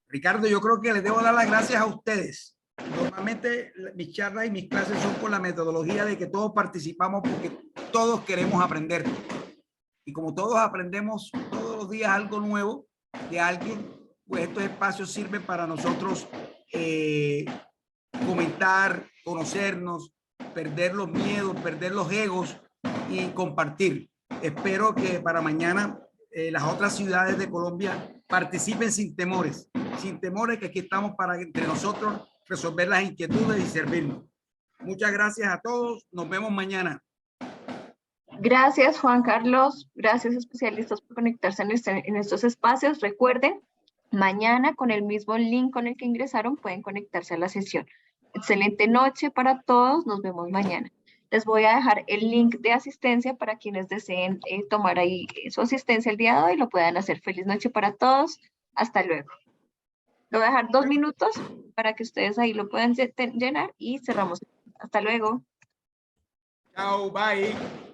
Ricardo, yo creo que les debo dar las gracias a ustedes. Normalmente mis charlas y mis clases son con la metodología de que todos participamos porque todos queremos aprender. Y como todos aprendemos todos los días algo nuevo de alguien, pues estos espacios sirven para nosotros comentar, conocernos, perder los miedos, perder los egos y compartir. Espero que para mañana las otras ciudades de Colombia participen sin temores, que aquí estamos para entre nosotros resolver las inquietudes y servirnos. Muchas gracias a todos. Nos vemos mañana. Gracias, Juan Carlos. Gracias, especialistas, por conectarse en estos espacios. Recuerden, mañana con el mismo link con el que ingresaron pueden conectarse a la sesión. Excelente noche para todos. Nos vemos mañana. Les voy a dejar el link de asistencia para quienes deseen tomar ahí su asistencia el día de hoy. Lo puedan hacer. Feliz noche para todos. Hasta luego. Le voy a dejar 2 minutos para que ustedes ahí lo puedan llenar y cerramos. Hasta luego. Chao, bye.